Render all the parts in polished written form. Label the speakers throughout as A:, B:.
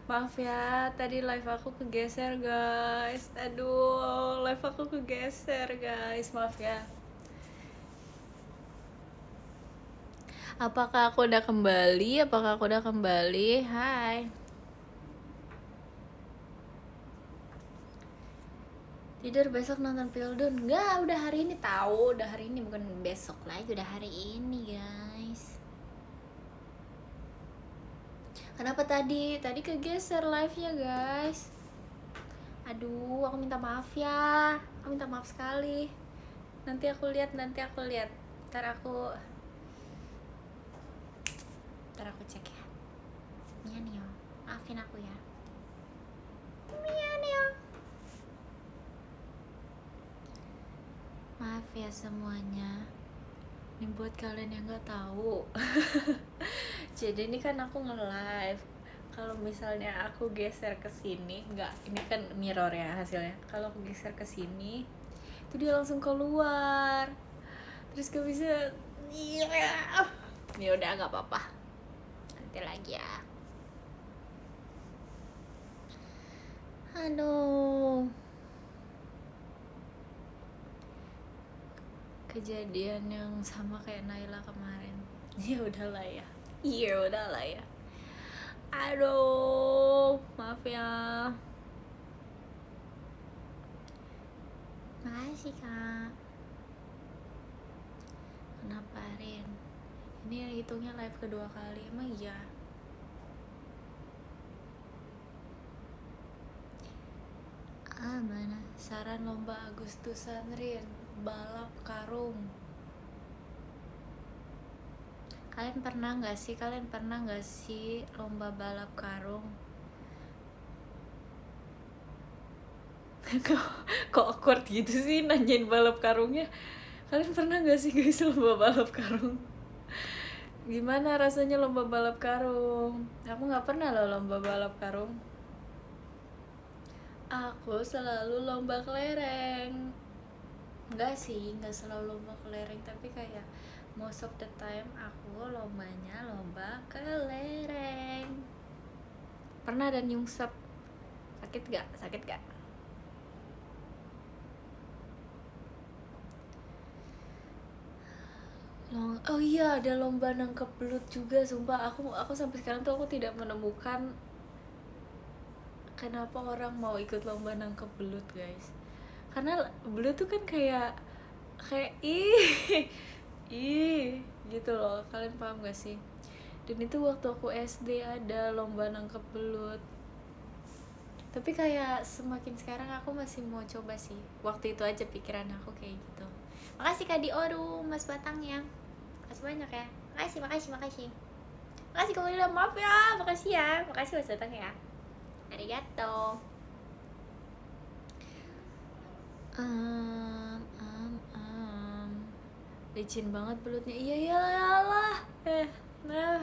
A: Maaf ya, tadi live aku kegeser guys. Aduh, live aku kegeser guys. Maaf ya. Apakah aku udah kembali? Hai. Tidur besok nonton Pildun? Enggak, udah hari ini tahu. Udah hari ini, bukan besok lagi. Udah hari ini guys. Kenapa tadi? Tadi kegeser live-nya guys. Aduh, aku minta maaf ya. Aku minta maaf sekali. Nanti aku lihat. Ntar aku cek ya. Nyanyo, maafin aku ya. Nyanyo. Maaf ya semuanya. Ini buat kalian yang nggak tahu. Jadi ini kan aku nge-live. Kalau misalnya aku geser ke sini, nggak, ini kan mirror ya hasilnya. Kalau aku geser ke sini, itu dia langsung keluar. Terus gak bisa. Iya. Ya udah nggak apa-apa. Nanti lagi ya. Aduh. Kejadian yang sama kayak Naila kemarin. Ya udahlah ya. Iya udahlah ya. Aduh, maaf ya. Makasih kak. Kenapa Rin? Ini hitungnya live kedua kali, emang iya? Mana? Saran lomba Agustusan Rin, balap karung. Kalian pernah nggak sih lomba balap karung? Kok awkward gitu sih nanyain balap karungnya? Kalian pernah nggak sih guys lomba balap karung? Gimana rasanya lomba balap karung? Aku nggak pernah loh lomba balap karung. Aku selalu lomba kelereng. Enggak sih, nggak selalu lomba kelereng, tapi kayak most of the time aku lombanya lomba kelereng. Pernah ada nyungsep. Sakit gak? Oh iya, ada lomba nangkep belut juga. Sumpah aku sampai sekarang tuh aku tidak menemukan kenapa orang mau ikut lomba nangkep belut guys. Karena belut tuh kan kayak ih ih gitu loh. Kalian paham gak sih? Dan itu waktu aku SD ada lomba nangkep belut. Tapi kayak semakin sekarang aku masih mau coba sih. Waktu itu aja pikiran aku kayak gitu. Makasih Kak Dioru, Mas Batangnya. Makasih banyak ya. Makasih. Makasih kamu udah maaf ya. Makasih Mas Batang ya. Arigato. Licin banget belutnya. Iya iyalah. Nah,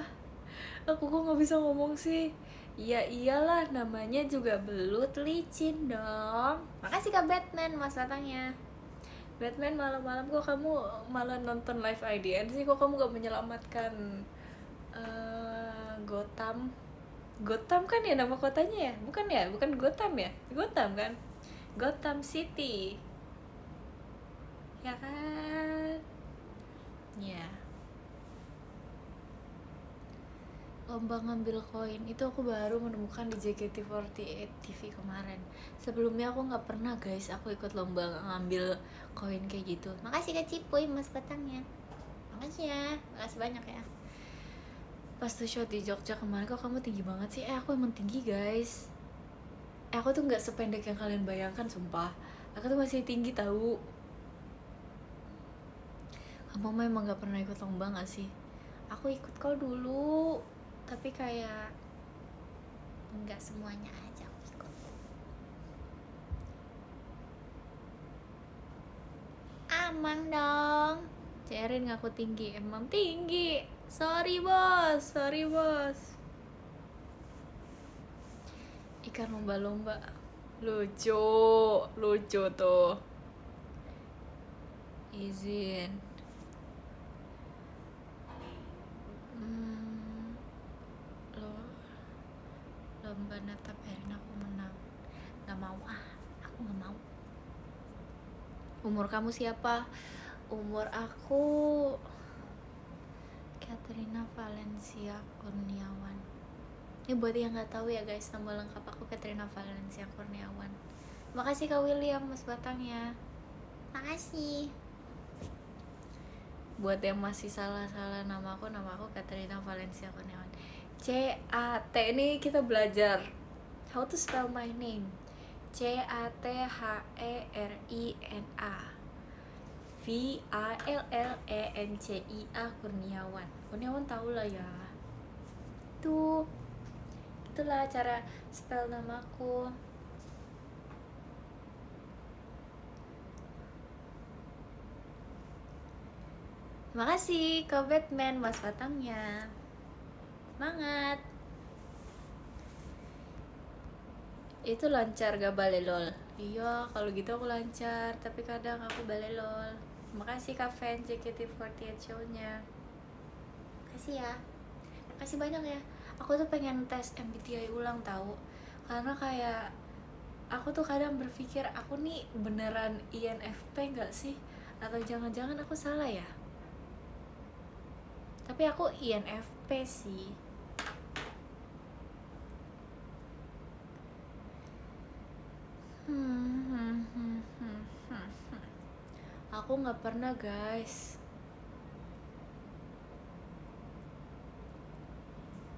A: aku kok nggak bisa ngomong sih. Iya iyalah, namanya juga belut licin dong. Makasih Kak Batman, Mas Batangnya. Batman malam-malam kok kamu malah nonton live IDN sih, kok kamu gak menyelamatkan Gotham. Gotham kan ya nama kotanya ya? Bukan Gotham ya? Gotham kan? Gotham City. Ya kan? Ya. Lomba ngambil koin itu aku baru menemukan di JKT48 TV kemarin. Sebelumnya aku nggak pernah guys, aku ikut lomba ngambil koin kayak gitu. Makasih Kak Cipuy, Mas Batangnya. Makasih ya, makasih banyak ya. Pas tuh show di Jogja kemarin, kok kamu tinggi banget sih? Aku emang tinggi guys. Aku tuh nggak sependek yang kalian bayangkan, sumpah. Aku tuh masih tinggi tahu. Kamu memang nggak pernah ikut lomba nggak sih? Aku ikut kau dulu, tapi kayak nggak semuanya aja aku ikut. Amang dong. Cerin ngaku tinggi, emang tinggi. Sorry bos. Ikan lomba-lomba. Lucu tuh. Izin. lomba natap Erin aku menang. Gak mau aku gak mau. Umur kamu siapa? Umur aku Katrina Valencia Kurniawan. Ini buat yang nggak tahu ya guys, nama lengkap aku Katrina Valencia Kurniawan. Makasih Kak William Mas Batangnya. Makasih. Buat yang masih salah-salah nama aku Katrina Valencia Kurniawan. C-A-T, ini kita belajar how to spell my name. C-A-T-H-E-R-I-N-A V-A-L-L-E-N-C-I-A Kurniawan. Kurniawan tau lah ya. Tuh, itulah cara spell namaku. Makasih ke Batman Mas Batangnya. Semangat. Itu lancar gak balelol? Iya, kalau gitu aku lancar, tapi kadang aku balelol. Makasih Kak Fan JKT48 show-nya. Makasih ya. Makasih banyak ya. Aku tuh pengen tes MBTI ulang tahu. Karena kayak aku tuh kadang berpikir aku nih beneran INFP gak sih? Atau jangan-jangan aku salah ya? Tapi aku INFP sih. Aku nggak pernah guys.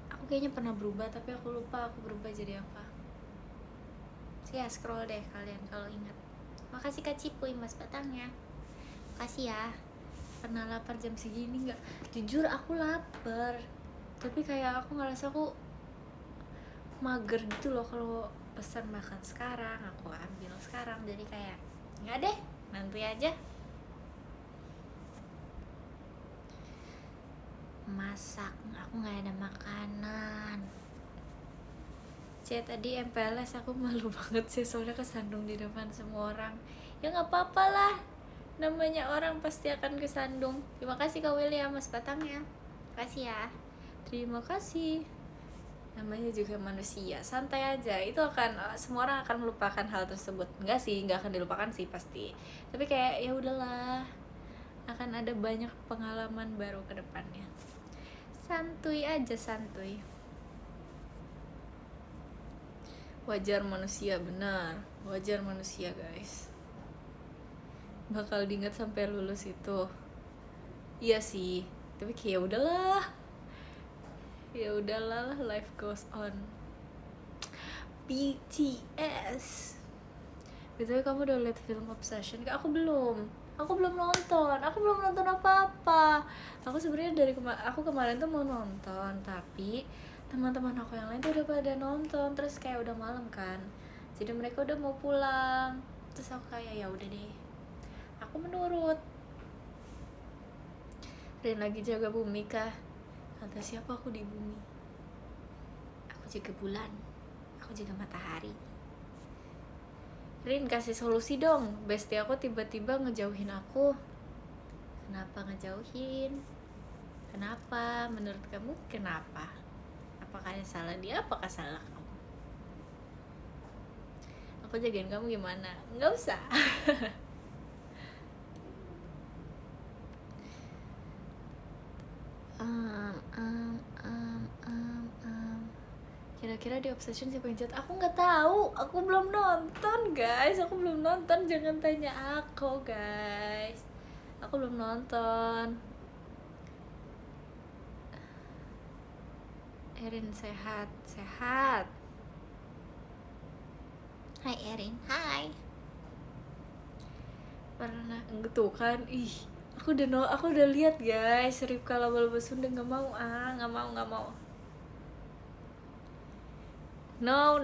A: Aku kayaknya pernah berubah tapi aku lupa aku berubah jadi apa. Ya scroll deh kalian kalau ingat. Makasih Kak Cipuy Mas Batangnya. Makasih ya. Pernah lapar jam segini nggak? Jujur aku lapar. Tapi kayak aku ngerasa aku mager gitu loh kalau pesan makan sekarang, aku ambil sekarang. Jadi kayak nggak deh, nanti aja. Masak, aku nggak ada makanan. Tadi MPLS aku malu banget sih soalnya kesandung di depan semua orang. Ya nggak apa-apa lah, namanya orang pasti akan kesandung. Terima kasih Kak William Mas Batangnya. Makasih ya. Terima kasih. Namanya juga manusia, santai aja. Itu akan semua orang akan melupakan hal tersebut. Enggak sih, nggak akan dilupakan sih pasti. Tapi kayak ya udahlah, akan ada banyak pengalaman baru ke depannya. Santuy aja, santuy. Wajar manusia, benar. Wajar manusia guys. Bakal diingat sampai lulus itu. Iya sih, tapi kayak udahlah, life goes on. BTS. Betul, kamu udah lihat film Obsession? Aku belum nonton apa-apa. Aku sebenarnya aku kemarin tuh mau nonton, tapi teman-teman aku yang lain tuh udah pada nonton, terus kayak udah malam kan, jadi mereka udah mau pulang, terus aku kayak ya udah deh, aku menurut. Rin lagi jaga bumi kah? Kata siapa aku di bumi? Aku jaga bulan, aku jaga matahari. Rin kasih solusi dong, bestie aku tiba-tiba ngejauhin aku. Kenapa ngejauhin? Kenapa? Menurut kamu kenapa? Apakah yang salah dia? Apakah salah kamu? Aku jagain kamu gimana? Nggak usah. Kira-kira di Obsession siapa yang jahat? Aku nggak tahu. Aku belum nonton guys. Jangan tanya aku guys. Aku belum nonton. Erin sehat. Hai Erin, hai. Pernah tuh kan, aku udah lihat guys, Ripka Laba-Laba Sunda. Nggak mau. No.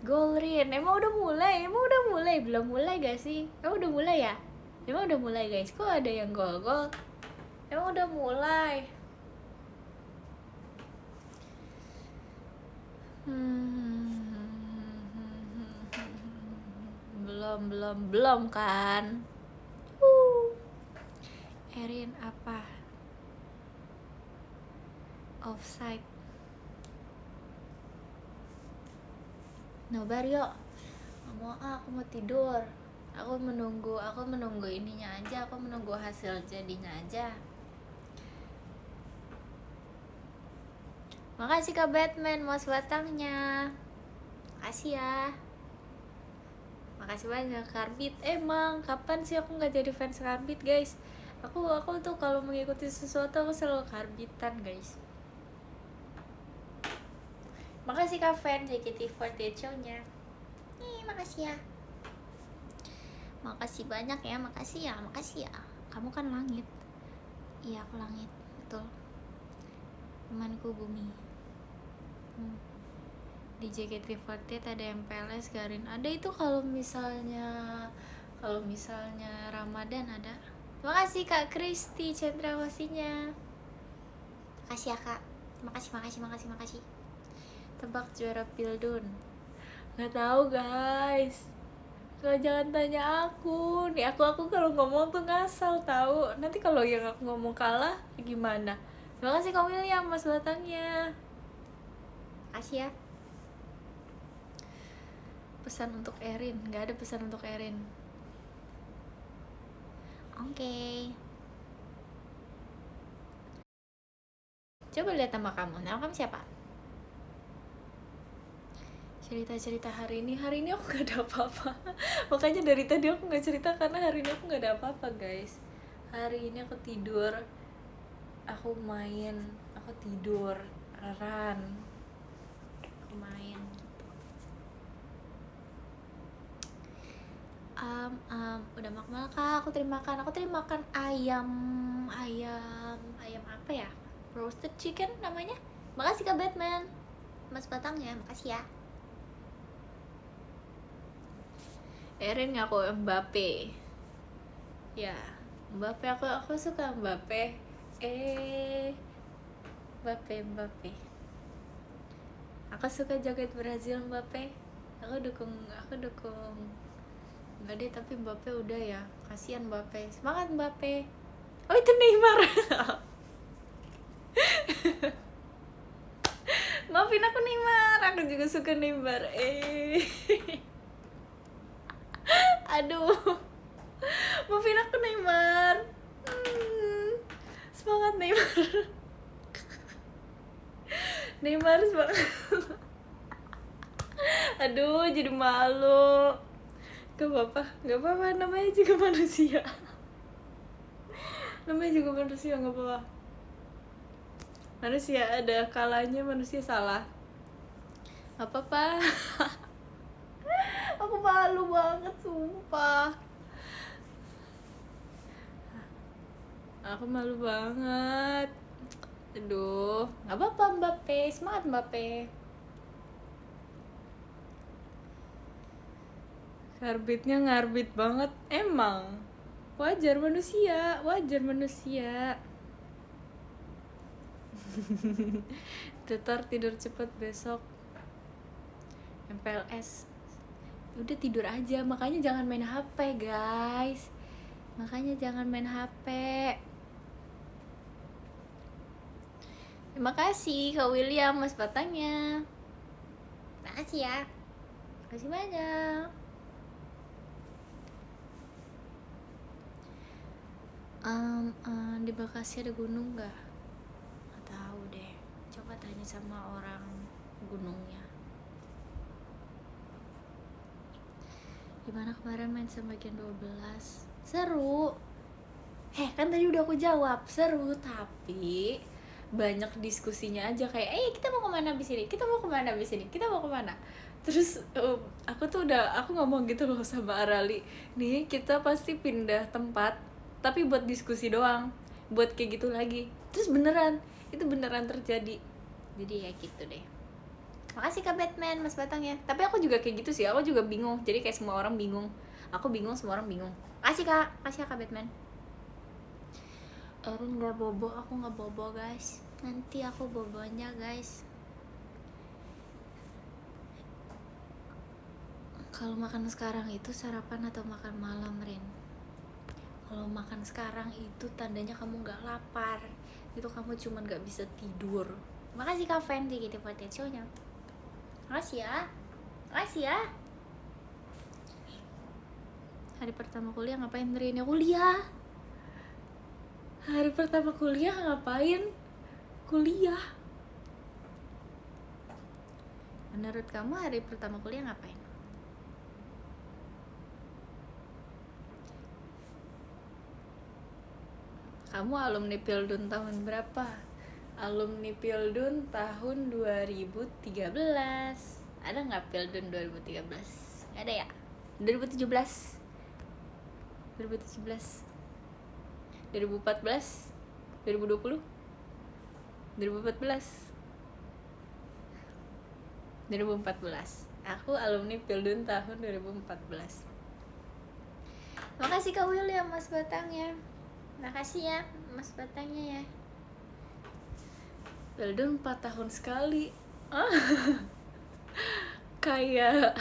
A: Golrin, emang udah mulai? Belum mulai gak sih? Emang udah mulai ya? Emang udah mulai guys, kok ada yang gol? Emang udah mulai? Belum kan? Erin apa? Offside. nobar yuk. Nggak mau aku mau tidur. Aku menunggu ininya aja, aku menunggu hasil jadinya aja. Makasih Kak Batman mas batangnya. Makasih ya. Makasih banyak Karbit. Emang kapan sih aku nggak jadi fans Karbit guys? Aku tuh kalau mengikuti sesuatu aku selalu karbitan guys. Makasih Kak Fan JKT48 show-nya. Makasih ya. Makasih banyak ya, makasih ya. Kamu kan langit. Iya aku langit, betul. Temanku bumi. Di JKT48 ada MPLS Garin. Ada itu kalau misalnya Ramadan ada. Makasih Kak Kristi cendrawasinya. Makasih ya Kak. Makasih. Tebak juara Pildun. Nggak tahu guys. Jangan tanya aku. Nih aku kalau ngomong tuh ngasal tahu. Nanti kalau yang aku ngomong kalah gimana? Terima kasih Kak William mas batangnya. Makasih ya. Pesan untuk Erin. Nggak ada pesan untuk Erin. Oke. Coba lihat nama kamu. Nama kamu siapa? Cerita hari ini aku gak ada apa-apa. Makanya dari tadi aku gak cerita karena hari ini aku gak ada apa-apa guys. Hari ini aku tidur, aku main, aku tidur, run, aku main gitu. Udah makan kak? Aku terima makan ayam apa ya? Roasted chicken namanya. Makasih Kak Batman mas batangnya, makasih ya. Erin ngaku Mbappe. Ya, Mbappe aku suka Mbappe. Mbappe. Aku suka joget Brazil Mbappe. Aku dukung. Enggak deh, tapi Mbappe udah ya. Kasihan Mbappe. Semangat Mbappe. Oh, itu Neymar. Maafin aku Neymar. Aku juga suka Neymar. Aduh, maafin aku Neymar. Semangat Neymar. Neymar semangat. Aduh, jadi malu. Gak apa-apa, namanya juga manusia. Gak apa-apa. Manusia ada kalanya, manusia salah. Gak apa-apa. Aku malu banget, sumpah. Aku malu banget. Aduh, gak apa-apa Mbappe, semangat Mbappe. Karbitnya ngarbit banget, emang. Wajar manusia. Tetar tidur cepet besok. MPLS. Udah tidur aja, makanya jangan main HP guys. Terima kasih Kak William mas batangnya. Makasih ya. Makasih banyak. Di Bekasi ada gunung nggak? Nggak tahu deh. Coba tanya sama orang gunungnya. Gimana kemarin main sama Gen 12? Seru. Kan tadi udah aku jawab, seru, tapi banyak diskusinya aja kayak kita mau kemana abis ini, kita mau kemana. Terus aku ngomong gitu loh sama Arali, nih kita pasti pindah tempat tapi buat diskusi doang, buat kayak gitu lagi. Terus itu beneran terjadi. Jadi ya gitu deh. Makasih Kak Batman mas batangnya. Tapi aku juga kayak gitu sih, aku juga bingung. Jadi kayak semua orang bingung, aku bingung, semua orang bingung. Makasih ya Kak Batman. Erin gak bobo, aku gak bobo guys. Nanti aku bobonya guys. Kalau makan sekarang itu sarapan atau makan malam, Rin? Kalau makan sekarang itu tandanya kamu gak lapar. Itu kamu cuman gak bisa tidur. Makasih Kak Fan di JKT48 show-nya. Makasih ya. Makasih ya. Hari pertama kuliah ngapain, Rin? Ya kuliah. Hari pertama kuliah ngapain? Kuliah. Menurut kamu hari pertama kuliah ngapain? Kamu alumni Pildun tahun berapa? Alumni Pildun tahun 2013. Ada nggak Pildun 2013? Nggak ada ya? 2017? 2017? 2014? 2020? 2014? 2014. Aku alumni Pildun tahun 2014. Makasih Kak William, Mas Batangnya. Makasih ya Mas Batangnya ya. Pildun 4 tahun sekali. Kayak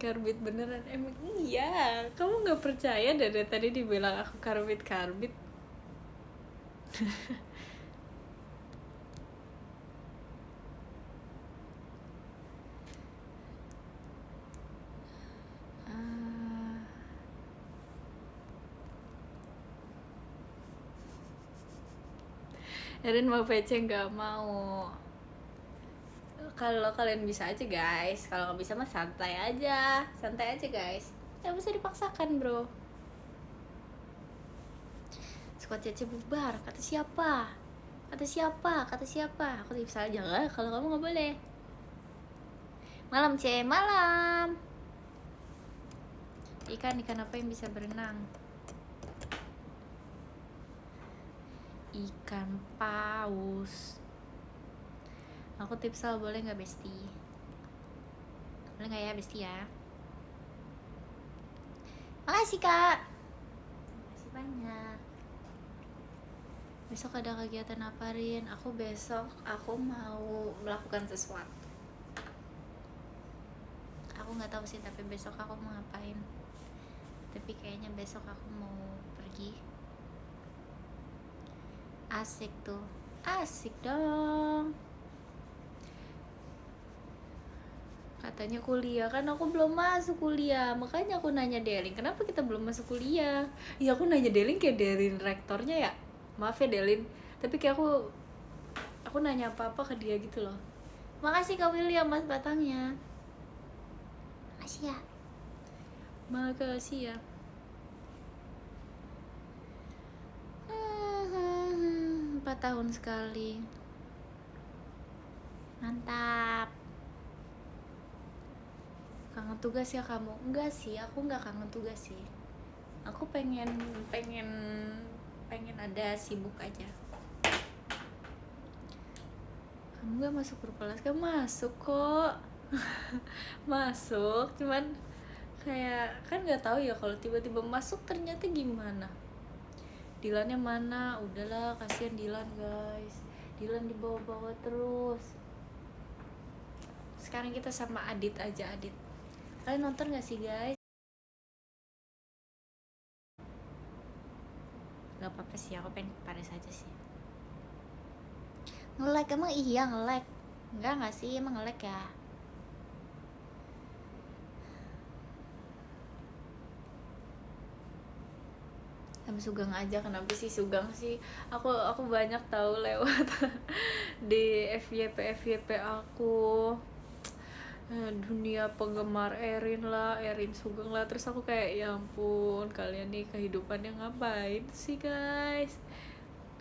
A: karbit beneran. Emang iya. Kamu gak percaya dari tadi dibilang aku karbit. Erin mau PC nggak mau. Kalau kalian bisa aja guys, kalau nggak bisa mah santai aja guys. Nggak bisa dipaksakan bro. Squad CC bubar, kata siapa? Aku bisa aja nggak? Kalau kamu nggak boleh. Malam C, malam. Ikan apa yang bisa berenang? Ikan paus. Aku tipsal boleh nggak Besti? Boleh nggak ya Besti ya? Makasih Kak. Makasih banyak. Besok ada kegiatan apa Rin? Besok aku mau melakukan sesuatu. Aku nggak tahu sih, tapi besok aku mau ngapain. Tapi kayaknya besok aku mau pergi. Asik tuh, asik dong. Katanya kuliah, kan aku belum masuk kuliah. Makanya aku nanya Delin, kenapa kita belum masuk kuliah? Ya aku nanya Delin kayak Delin rektornya ya. Maaf ya Delin, tapi kayak aku nanya apa-apa ke dia gitu loh. Makasih Kak William, Mas Batangnya. Makasih ya. Makasih ya. 4 tahun sekali. Mantap. Kangen tugas ya kamu? Enggak sih, aku nggak kangen tugas sih. Aku pengen ada sibuk aja. Kamu nggak masuk grup kelas? Kamu masuk kok. Masuk, cuman kayak kan nggak tahu ya kalau tiba-tiba masuk ternyata gimana. Dilannya mana? Udahlah, kasihan Dilan guys. Dilan dibawa-bawa terus. Sekarang kita sama Adit aja, Adit. Kalian nonton gak sih guys? Gak apa-apa sih, aku pengen Paris aja sih. Nge-like, emang iya nge-like? Enggak sih, emang nge-like ya? Sama Sugang aja, kenapa sih Sugang sih? Aku banyak tahu lewat di FYP aku. Dunia penggemar Erin lah, Erin Sugeng lah. Terus aku kayak ya ampun, kalian nih kehidupannya ngapain sih guys?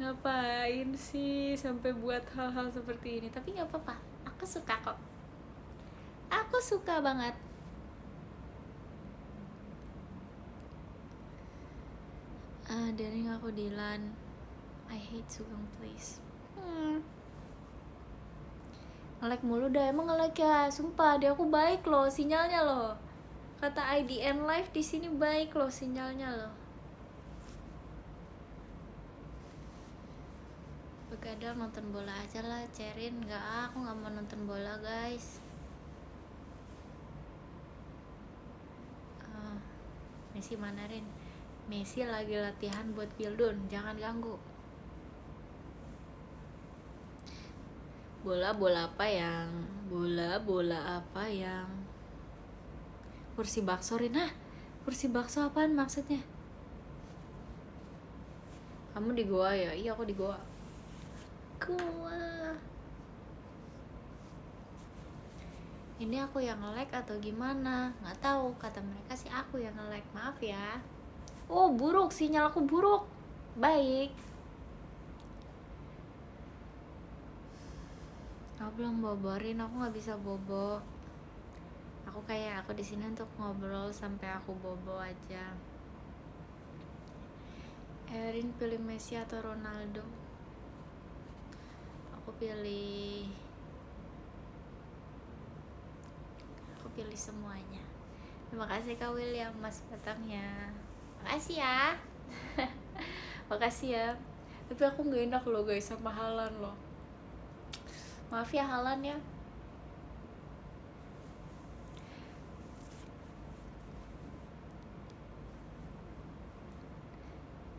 A: Ngapain sih sampai buat hal-hal seperti ini? Tapi nggak apa-apa, aku suka kok. Aku suka banget. Daring aku Dilan. I hate Sugeng please. Nge-like mulu dah, emang nge-like ya? Sumpah, dia aku baik loh sinyalnya loh. Kata IDN Live di sini baik loh sinyalnya loh. Begadang nonton bola aja lah, Cerin. Enggak, aku nggak mau nonton bola guys. Messi mana Rin? Messi lagi latihan buat Pildun, jangan ganggu. Bola apa yang bola apa yang kursi bakso, Rin? Hah? Kursi bakso apaan maksudnya? Kamu di Goa ya? Iya, aku di Goa. Ini aku yang nge-lag atau gimana? Nggak tahu, kata mereka sih aku yang nge-lag. Maaf ya. Oh, buruk, sinyal aku buruk. Baik. Aku belum boborin, aku nggak bisa bobo. Aku di sini untuk ngobrol sampai aku bobo aja. Erin pilih Messi atau Ronaldo? Aku pilih semuanya. Terima kasih Kak William, Mas Batangnya. Makasih ya. Makasih ya. Tapi aku nggak enak loh guys sama Halan loh. Maaf ya Halan ya.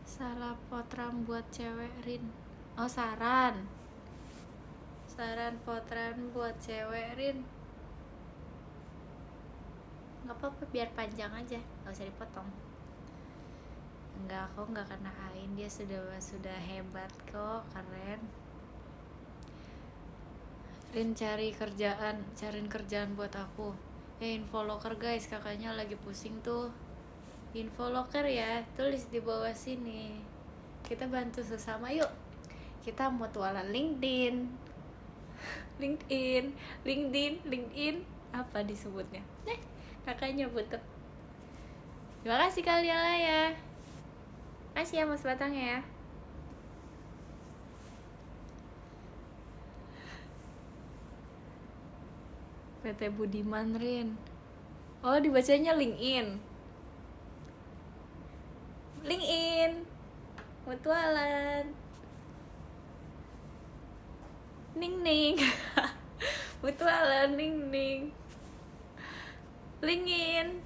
A: Salah potram buat cewek, Rin. Oh, saran potran buat cewek, Rin. Nggak apa-apa, biar panjang aja, nggak usah dipotong. Enggak, aku nggak kena hain, dia sudah hebat kok, keren. Rin cariin kerjaan buat aku. Info locker guys, kakaknya lagi pusing tuh. Info locker ya, tulis di bawah sini. Kita bantu sesama yuk. Kita mutualan LinkedIn. Apa disebutnya? Kakaknya butuh. Terima kasih kalian lah ya. Kasih ya Mas Batang ya. PT Budiman, Rin. Oh, dibacanya LinkedIn. Mutualan. Ning. Mutualan ning.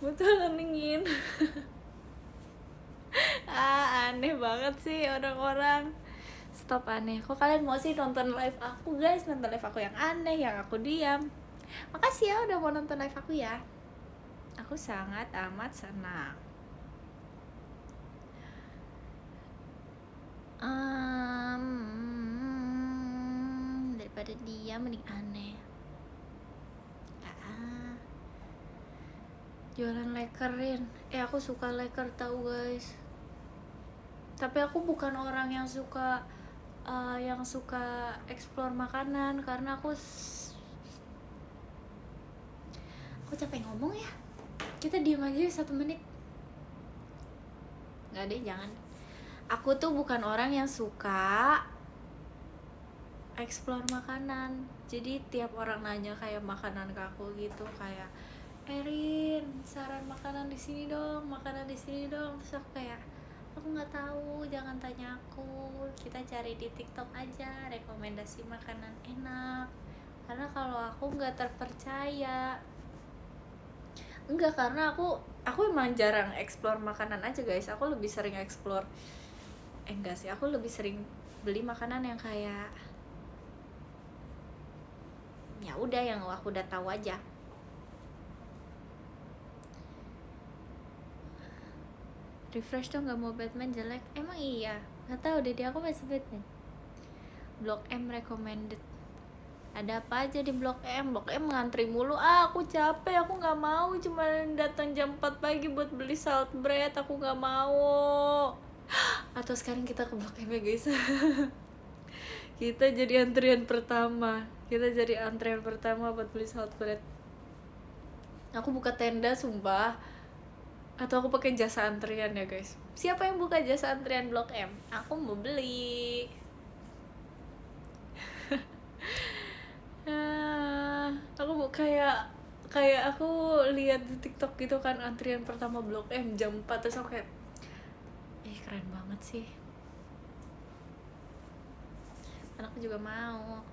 A: Mutualan LinkedIn. Aneh banget sih orang-orang. Stop aneh. Kok kalian mau sih nonton live aku guys? Nonton live aku yang aneh, yang aku diam. Makasih ya udah mau nonton live aku ya. Aku sangat amat senang. Daripada dia mending aneh. Jualan lekerin. Aku suka leker tahu guys. Tapi aku bukan orang yang suka explore makanan karena aku capek ngomong ya. Kita diam aja 1 menit. Nggak deh, jangan. Aku tuh bukan orang yang suka explore makanan. Jadi tiap orang nanya kayak makanan ke aku gitu, kayak Erin, saran makanan di sini dong. Terus aku kayak, aku nggak tahu, jangan tanya aku. Kita cari di TikTok aja rekomendasi makanan enak. Karena kalau aku nggak terpercaya. Enggak, karena aku emang jarang explore makanan aja guys. Aku lebih sering explore enggak sih, aku lebih sering beli makanan yang kayak ya udah, yang aku udah tahu aja. Refresh dong, nggak mau Batman jelek. Emang iya, nggak tahu deh, dia aku masih Batman. Blok M recommended. Ada apa aja di Blok M? Blok M ngantri mulu. Aku capek, aku nggak mau cuma datang jam 4 pagi buat beli salt bread. Aku nggak mau. Atau sekarang kita ke Blok M ya guys. Kita jadi antrian pertama buat beli salt bread. Aku buka tenda sumpah. Atau aku pakai jasa antrian ya guys. Siapa yang buka jasa antrian Blok M? Aku mau beli. Aku kayak aku lihat di TikTok gitu kan, antrian pertama Blok M jam 4. Terus aku kayak keren banget sih. Anakku juga mau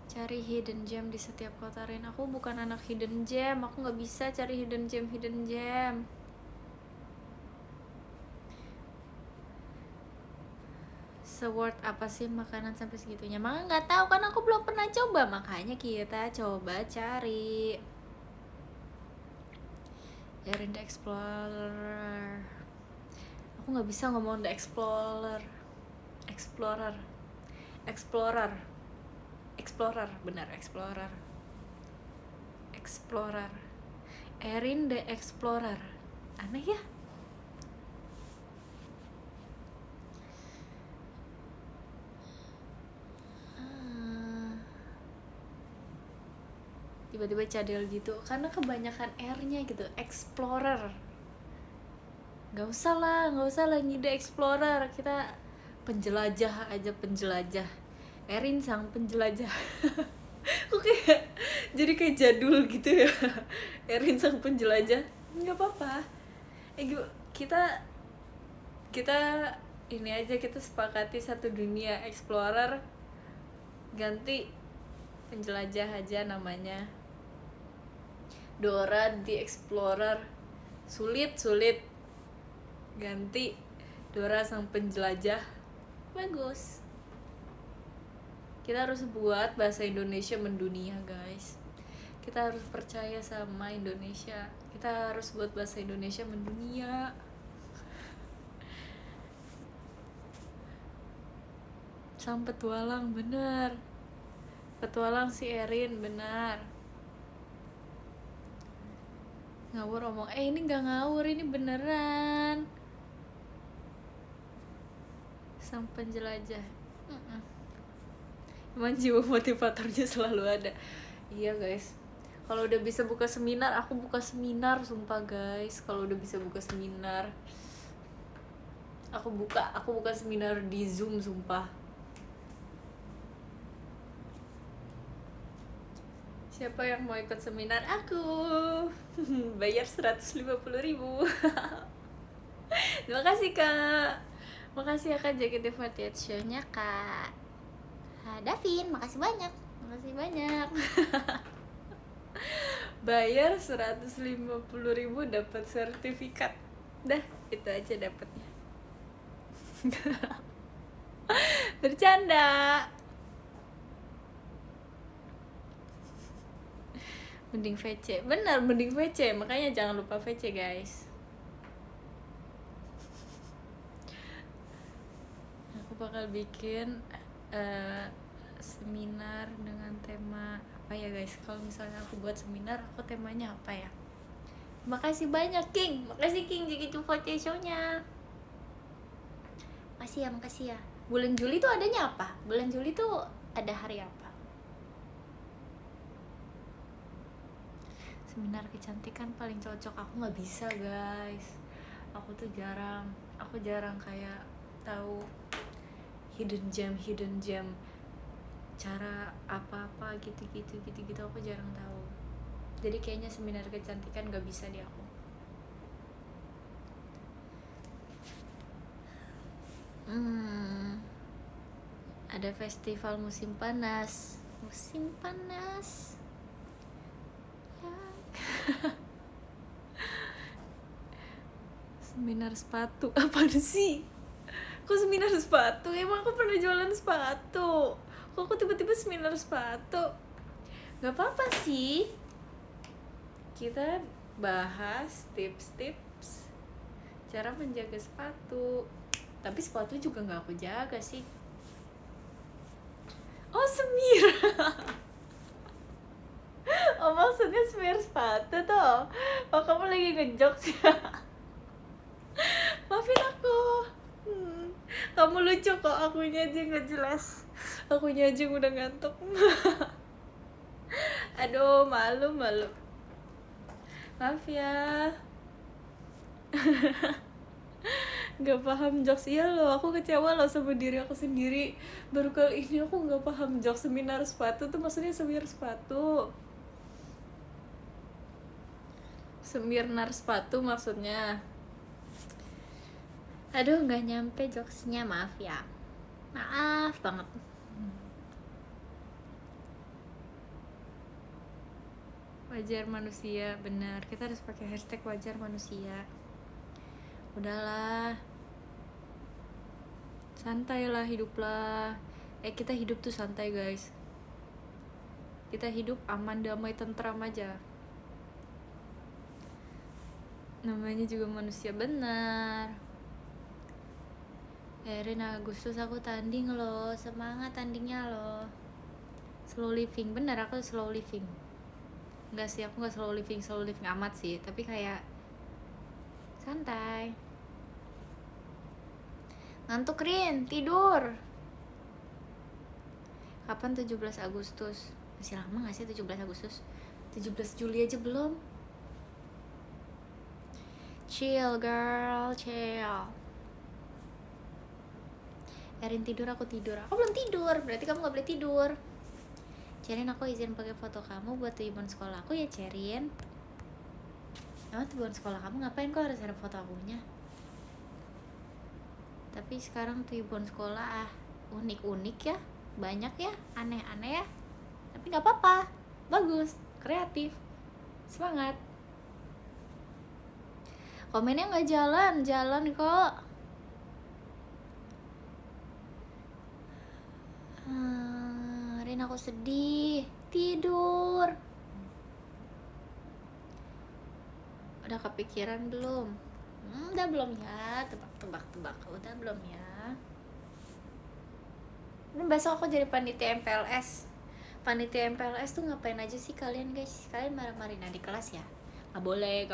A: cari hidden gem di setiap kota, Rin. Aku bukan anak hidden gem. Aku nggak bisa cari hidden gem. se-worth apa sih makanan sampai segitunya? Makanya nggak tahu kan, aku belum pernah coba, makanya kita coba cari. Erin the Explorer. Aku nggak bisa ngomong the Explorer. Explorer, benar, Explorer. Erin the Explorer, aneh ya. Tiba-tiba cadel gitu karena kebanyakan R-nya gitu. Explorer, nggak usah lah ngide Explorer, kita penjelajah aja, penjelajah. Erin sang penjelajah. Kok kayak jadi kayak jadul gitu ya. Erin sang penjelajah, nggak apa-apa. Kita ini aja, kita sepakati satu dunia. Explorer ganti penjelajah aja namanya. Dora the Explorer, sulit ganti Dora sang penjelajah. Bagus. Kita harus buat bahasa Indonesia mendunia, guys. Kita harus percaya sama Indonesia. Kita harus buat bahasa Indonesia mendunia. Sang petualang, bener. Petualang si Erin, benar. Ngawur omong, ini gak ngawur, ini beneran. Sang penjelajah. Emang jiwa motivatornya selalu ada. Iya guys, kalau udah bisa buka seminar, aku buka seminar, sumpah guys. Kalau udah bisa buka seminar, aku buka seminar di Zoom, sumpah. Siapa yang mau ikut seminar aku? Bayar 150.000. Terima kasih kak. Makasih ya kak JKT48 show-nya kak Davin, makasih banyak. Bayar 150.000 dapat sertifikat. Dah, itu aja dapatnya. Bercanda. Mending VC, benar, mending VC, makanya jangan lupa VC guys. Aku bakal bikin seminar dengan tema apa ya guys? Kalau misalnya aku buat seminar, aku temanya apa ya? Makasih banyak King, makasih King JKT48 show-nya. Makasih ya. Bulan Juli tuh adanya apa? Bulan Juli tuh ada hari apa? Seminar kecantikan paling cocok. Aku nggak bisa guys, aku jarang kayak tahu hidden gem cara apa gitu aku jarang tahu. Jadi kayaknya seminar kecantikan nggak bisa di aku. Ada festival musim panas ya. Seminar sepatu apa sih? Kok seminar sepatu? Emang aku pernah jualan sepatu? Kok aku tiba-tiba seminar sepatu? Gak apa-apa sih, kita bahas tips-tips cara menjaga sepatu. Tapi sepatu juga gak aku jaga sih. Oh, semir. Oh, maksudnya semir sepatu tuh. Oh, kamu lagi ngejokes ya? Maafin aku. Kamu lucu kok, akunya aja gak jelas. Akunya aja udah ngantuk. Aduh, malu. Maaf ya. Gak paham jokes. Iya loh, aku kecewa loh sama diri aku sendiri. Baru kali ini aku gak paham jokes seminar sepatu tuh maksudnya seminar sepatu. Seminar sepatu maksudnya. Aduh, gak nyampe jokesnya, maaf ya. Maaf banget. Wajar manusia, benar. Kita harus pakai hashtag wajar manusia. Udahlah. Santai lah, hiduplah. Kita hidup tuh santai guys. Kita hidup aman, damai, tentram aja. Namanya juga manusia, benar. Erin, Agustus aku tanding loh. Semangat tandingnya loh. Slow living, benar, aku slow living. Enggak sih, aku gak slow living amat sih. Tapi kayak santai. Ngantuk Rin, tidur. Kapan 17 Agustus? Masih lama gak sih 17 Agustus? 17 Juli aja belum. Chill girl, chill. Erin tidur, aku tidur. Aku belum tidur, berarti kamu gak boleh tidur. Cerin, aku izin pakai foto kamu buat tujuan sekolah aku ya Cerin. Emang tujuan sekolah kamu ngapain kok harus ada foto akunya? Tapi sekarang tujuan sekolah unik-unik ya, banyak ya, aneh-aneh ya. Tapi nggak apa-apa, bagus, kreatif, semangat. Komennya nggak jalan kok. Rin, aku sedih, tidur. Udah kepikiran belum? Udah belum ya? Tebak. Udah belum ya? Ini besok aku jadi panitia MPLS. Panitia MPLS tuh ngapain aja sih kalian guys? Kalian marah-marahin di kelas ya? Gak boleh.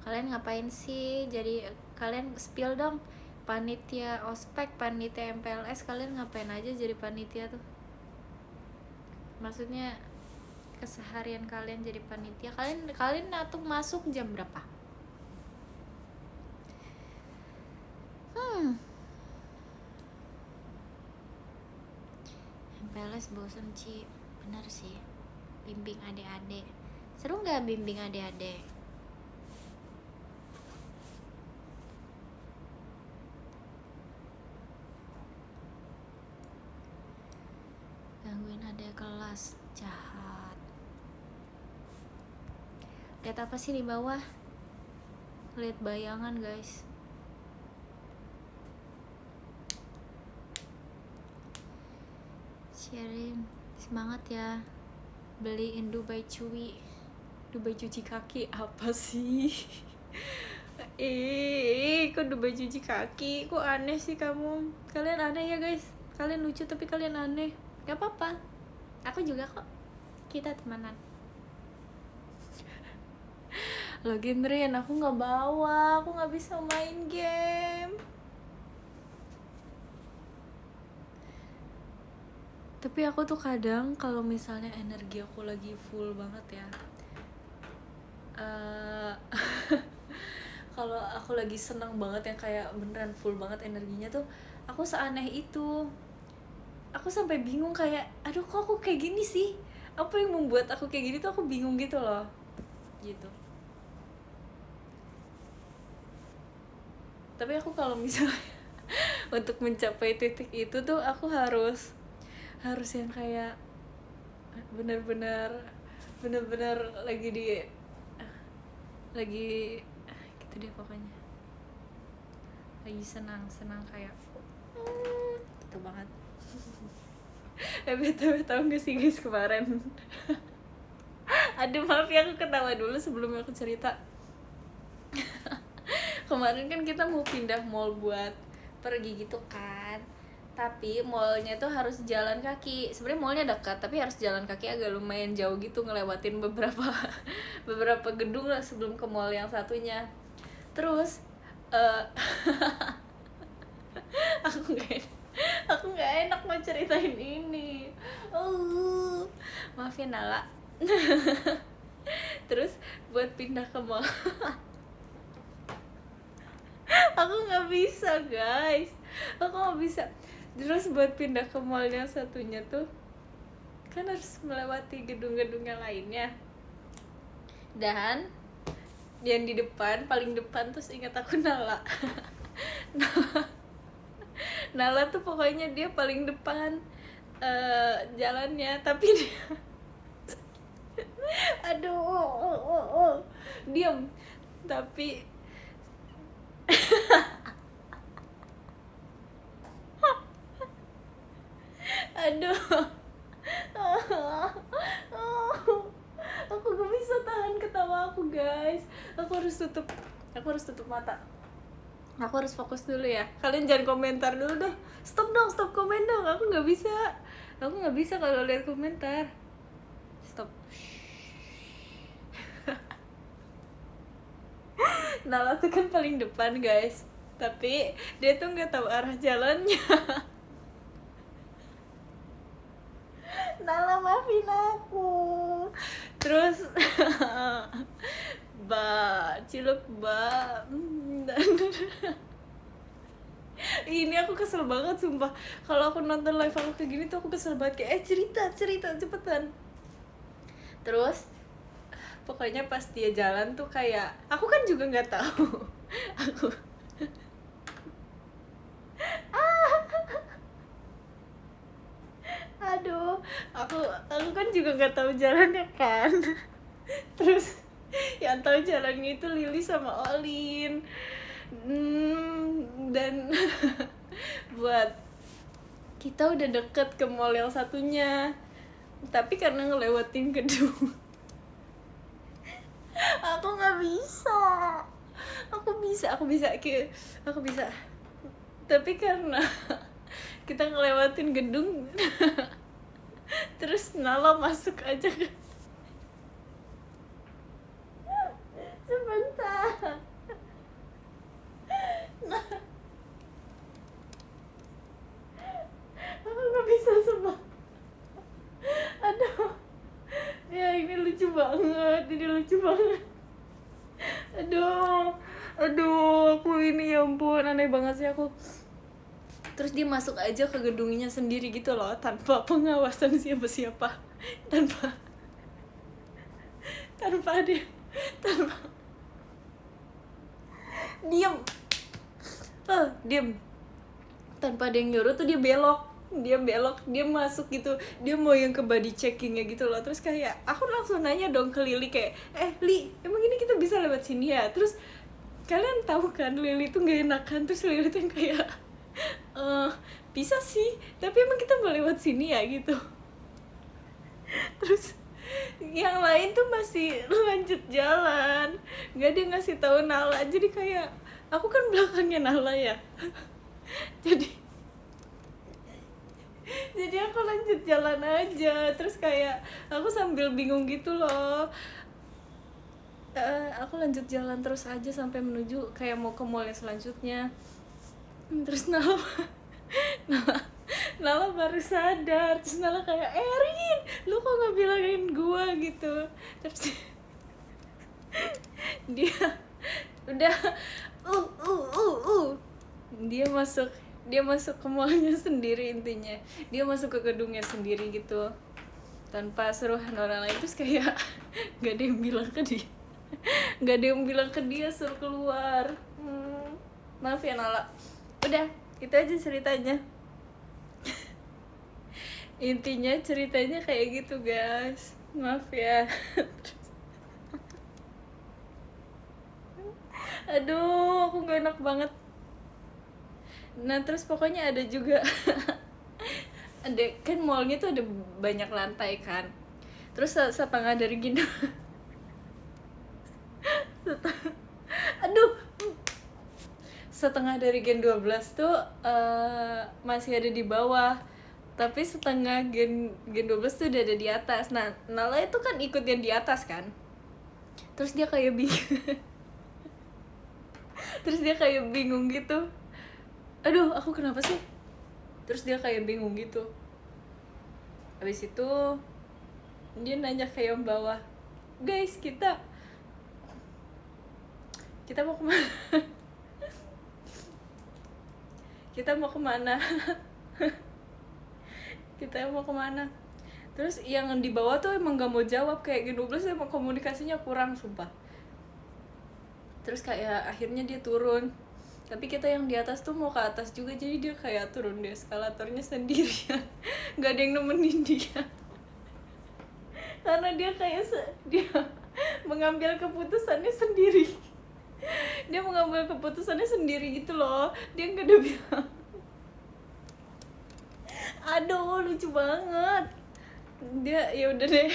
A: Kalian ngapain sih? Jadi kalian spill dong. Panitia ospek, panitia MPLS, kalian ngapain aja jadi panitia tuh? Maksudnya keseharian kalian jadi panitia, kalian tuh masuk jam berapa? MPLS bosen Ci, bener sih. Bimbing adik-adik, seru nggak bimbing adik-adik? Gangguin adik kelas, jahat. Lihat apa sih di bawah? Lihat bayangan guys. Sharing, semangat ya. Beliin Dubai Cuy, Dubai cuci kaki apa sih? Kok Dubai cuci kaki? Kok aneh sih kamu? Kalian aneh ya guys. Kalian lucu tapi kalian aneh. Gak apa-apa. Aku juga kok. Kita temanan. Login Rin, aku nggak bawa. Aku nggak bisa main game. Tapi aku tuh kadang kalau misalnya energi aku lagi full banget ya. Kalau aku lagi seneng banget yang kayak beneran full banget energinya tuh, aku seaneh itu. Aku sampai bingung kayak, aduh kok aku kayak gini sih? Apa yang membuat aku kayak gini tuh aku bingung gitu loh. Gitu. Tapi aku kalau misalnya untuk mencapai titik itu tuh aku harus yang kayak bener-bener lagi gitu deh pokoknya, lagi senang kayak gitu banget. BTW tau gak sih guys kemarin aduh maaf ya, aku ketawa dulu sebelum aku cerita. Kemarin kan kita mau pindah mall buat pergi gitu kan, tapi mallnya tuh harus jalan kaki. Sebenarnya mallnya dekat tapi harus jalan kaki agak lumayan jauh gitu, ngelewatin beberapa gedung lah sebelum ke mall yang satunya. Terus aku nggak enak mau ceritain ini. Maaf ya Nala. Terus buat pindah ke mall aku nggak bisa guys, aku nggak bisa. Terus buat pindah ke mall yang satunya tuh kan harus melewati gedung-gedung yang lainnya, dan yang di depan, paling depan terus ingat aku Nala. Nala tuh pokoknya dia paling depan jalannya, tapi dia aduh diam, tapi Aduh. Aku gak bisa tahan ketawa aku, guys. Aku harus tutup mata. Aku harus fokus dulu ya. Kalian jangan komentar dulu dong. Stop dong, stop komen dong. Aku nggak bisa kalau lihat komentar. Stop. Nala tuh kan paling depan, guys. Tapi dia tuh nggak tahu arah jalannya. Nala, maafin aku. Terus ciluk dan ini aku kesel banget sumpah. Kalau aku nonton live aku kayak gini tuh aku kesel banget, kayak cerita cepetan. Terus pokoknya pas dia jalan tuh kayak aku kan juga nggak tahu. aku kan juga nggak tahu jalannya kan. Terus yang tahu jalannya itu Lily sama Olin. Dan buat kita udah deket ke mall yang satunya, tapi karena ngelewatin gedung aku nggak bisa. Aku bisa tapi karena kita ngelewatin gedung terus Nala masuk aja kan. Sebentar. Aku nggak bisa sumpah. Aduh, ya ini lucu banget. Aduh, aku ini ya ampun, aneh banget sih aku. Terus dia masuk aja ke gedungnya sendiri gitu loh, tanpa pengawasan siapa-siapa, tanpa diam tanpa ada yang nyuruh tuh dia belok, dia masuk gitu, dia mau yang ke body checkingnya gitu loh. Terus kayak aku langsung nanya dong ke Lily kayak, Li, emang ini kita bisa lewat sini ya? Terus kalian tahu kan Lily tuh gak enakan. Terus Lily tuh kayak bisa sih, tapi emang kita mau lewat sini ya gitu. Terus yang lain tuh masih lanjut jalan, nggak dia ngasih tahu Nala. Jadi kayak aku kan belakangnya Nala ya. jadi aku lanjut jalan aja. Terus kayak aku sambil bingung gitu loh. Aku lanjut jalan terus aja sampai menuju kayak mau ke mall yang selanjutnya. Terus Nala baru sadar. Terus Nala kayak, Erin, lu kok gak bilangin gua gitu. Terus dia udah dia masuk ke mallnya sendiri. Intinya dia masuk ke gedungnya sendiri gitu tanpa suruhan orang lain. Terus kayak gak ada yang bilang ke dia suruh keluar. Maaf ya Nala. Udah, itu aja ceritanya. Intinya ceritanya kayak gitu, guys. Maaf ya. Aduh, aku gak enak banget. Nah, terus pokoknya ada juga ada kan mallnya tuh ada banyak lantai kan. Terus setengah dari gini setengah dari gen 12 tuh masih ada di bawah, tapi setengah gen 12 tuh udah ada di atas. Nah, Nala itu kan ikut yang di atas kan. Terus dia kayak bingung gitu. Aduh, aku kenapa sih? Terus dia kayak bingung gitu. Habis itu dia nanya ke yang bawah, guys, kita mau kemana? Kita mau kemana? Terus yang di bawah tuh emang gak mau jawab, kayak G12 emang komunikasinya kurang, sumpah. Terus kayak akhirnya dia turun, tapi kita yang di atas tuh mau ke atas juga, jadi dia kayak turun di eskalatornya sendirian. Gak ada yang nemenin dia. Karena dia kayak dia mengambil keputusannya sendiri. Dia mengambil keputusannya sendiri gitu loh. Dia gak ada bilang Aduh, lucu banget. Dia ya udah deh.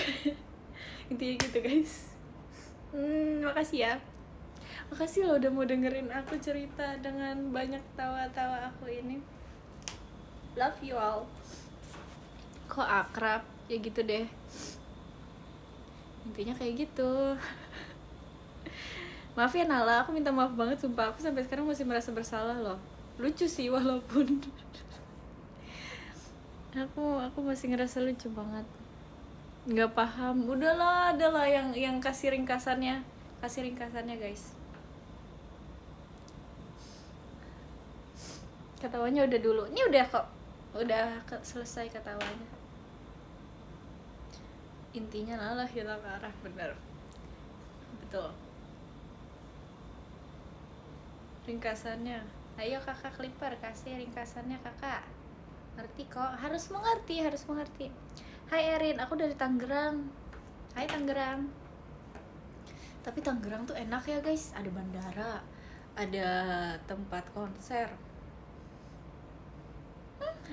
A: Intinya gitu guys. Makasih ya. Makasih lo udah mau dengerin aku cerita dengan banyak tawa-tawa aku ini. Love you all. Kok akrab? Ya gitu deh. Intinya kayak gitu. Maaf ya Nala, aku minta maaf banget sumpah. Aku sampai sekarang masih merasa bersalah loh. Lucu sih walaupun aku masih ngerasa lucu banget. Nggak paham. Udahlah, adalah yang kasih ringkasannya. Kasih ringkasannya guys. Ketawanya udah dulu. Ini udah kok. Udah selesai ketawanya. Intinya Nala hilang arah, bener. Betul. Ringkasannya. Ayo kakak Clipper, kasih ringkasannya kakak. Ngerti kok, harus mengerti. Hai Erin, aku dari Tangerang. Hai Tangerang. Tapi Tangerang tuh enak ya guys, ada bandara, ada tempat konser.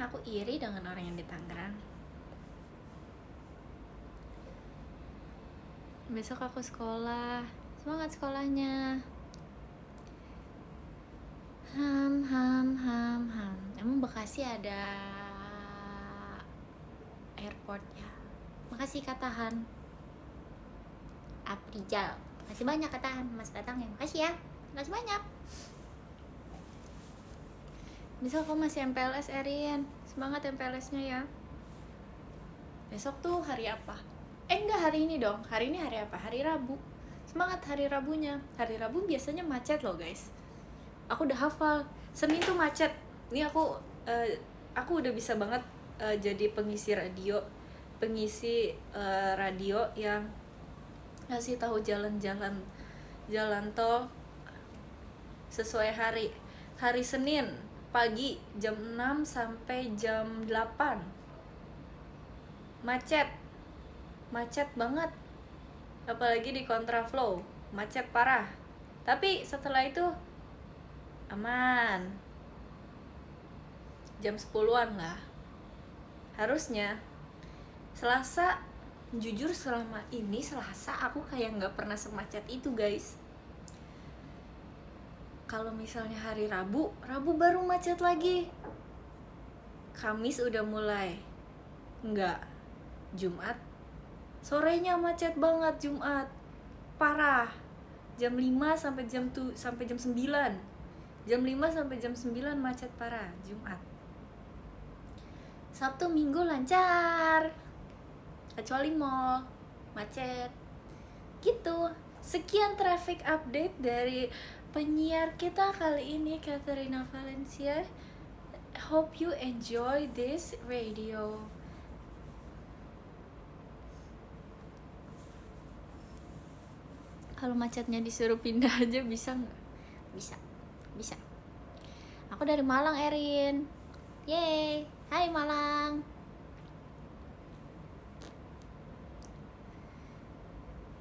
A: Aku iri dengan orang yang di Tangerang. Besok aku sekolah, semangat sekolahnya. Emang Bekasi ada airport ya? Makasih Katahan. Aprijal, makasih banyak Katahan, mas datang ya. Makasih ya, makasih banyak. Besok aku masih MPLS Erin, semangat MPLS-nya ya. Besok tuh hari apa? Enggak, hari ini dong. Hari ini hari apa? Hari Rabu. Semangat hari Rabunya. Hari Rabu biasanya macet loh guys. Aku udah hafal. Senin tuh macet. Ini aku udah bisa banget jadi pengisi radio yang ngasih tahu jalan tol sesuai hari. Hari Senin pagi jam 6 sampai jam 8 macet banget, apalagi di kontraflow macet parah. Tapi setelah itu aman, jam 10-an lah harusnya. Selasa, jujur selama ini Selasa aku kayak nggak pernah semacet itu guys. Kalau misalnya hari Rabu baru macet lagi. Kamis udah mulai enggak. Jumat sorenya macet banget. Jumat parah, jam 5 sampai jam 9. Jam 5 sampai jam 9 macet parah Jumat. Sabtu Minggu lancar, kecuali mall macet gitu. Sekian traffic update dari penyiar kita kali ini, Katerina Valencia. Hope you enjoy this radio. Kalau macetnya disuruh pindah aja bisa nggak? Bisa. Aku dari Malang Erin. Yeay, hai Malang.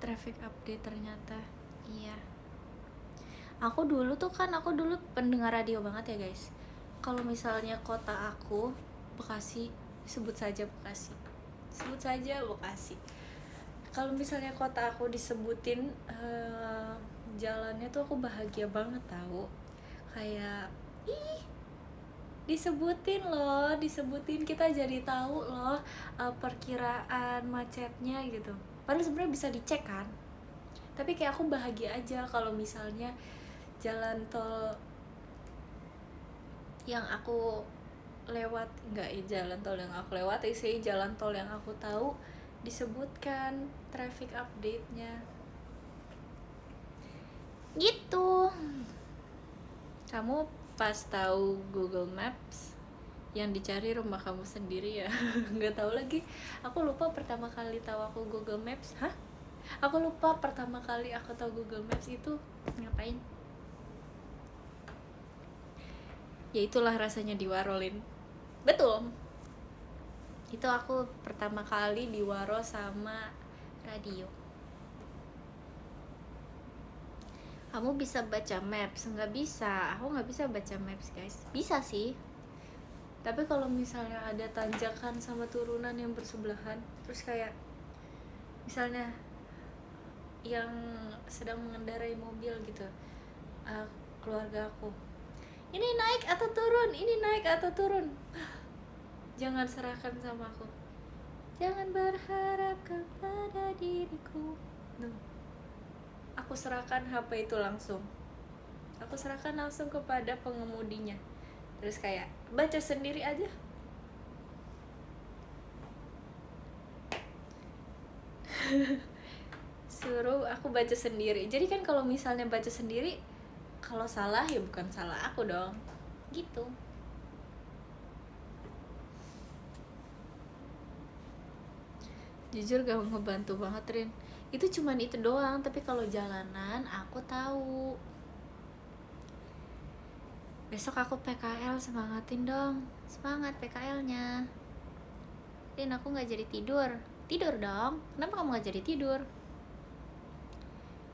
A: Traffic update ternyata. Iya. Aku dulu pendengar radio banget ya guys. Kalau misalnya kota aku Bekasi, sebut saja Bekasi. Kalau misalnya kota aku disebutin jalannya tuh aku bahagia banget tahu. Kayak disebutin kita jadi tahu loh perkiraan macetnya gitu. Padahal sebenarnya bisa dicek kan. Tapi kayak aku bahagia aja kalau misalnya jalan tol yang aku jalan tol yang aku tahu disebutkan traffic update-nya gitu. Kamu pas tahu Google Maps yang dicari rumah kamu sendiri ya? Nggak tahu lagi, aku lupa pertama kali tahu aku Google Maps. Aku lupa pertama kali aku tahu Google Maps itu ngapain. Ya itulah rasanya diwarolin. Betul, itu aku pertama kali diwaro sama radio. Kamu bisa baca maps? Nggak bisa, aku nggak bisa baca maps guys. Bisa sih, Tapi kalau misalnya ada tanjakan sama turunan yang bersebelahan, terus kayak misalnya yang sedang mengendarai mobil gitu, keluarga aku, ini naik atau turun, ini naik atau turun, jangan serahkan sama aku, jangan berharap kepada diriku. Duh. Aku serahkan HP itu langsung, aku serahkan langsung kepada pengemudinya, terus kayak baca sendiri aja. Suruh aku baca sendiri. Jadi kan kalau misalnya baca sendiri, kalau salah ya bukan salah aku dong, gitu. Jujur gak ngebantu banget, Rin. Itu cuman itu doang, tapi kalau jalanan aku tahu. Besok aku PKL, semangatin dong. Semangat PKL-nya. Rin, aku gak jadi tidur. Tidur dong. Kenapa kamu gak jadi tidur?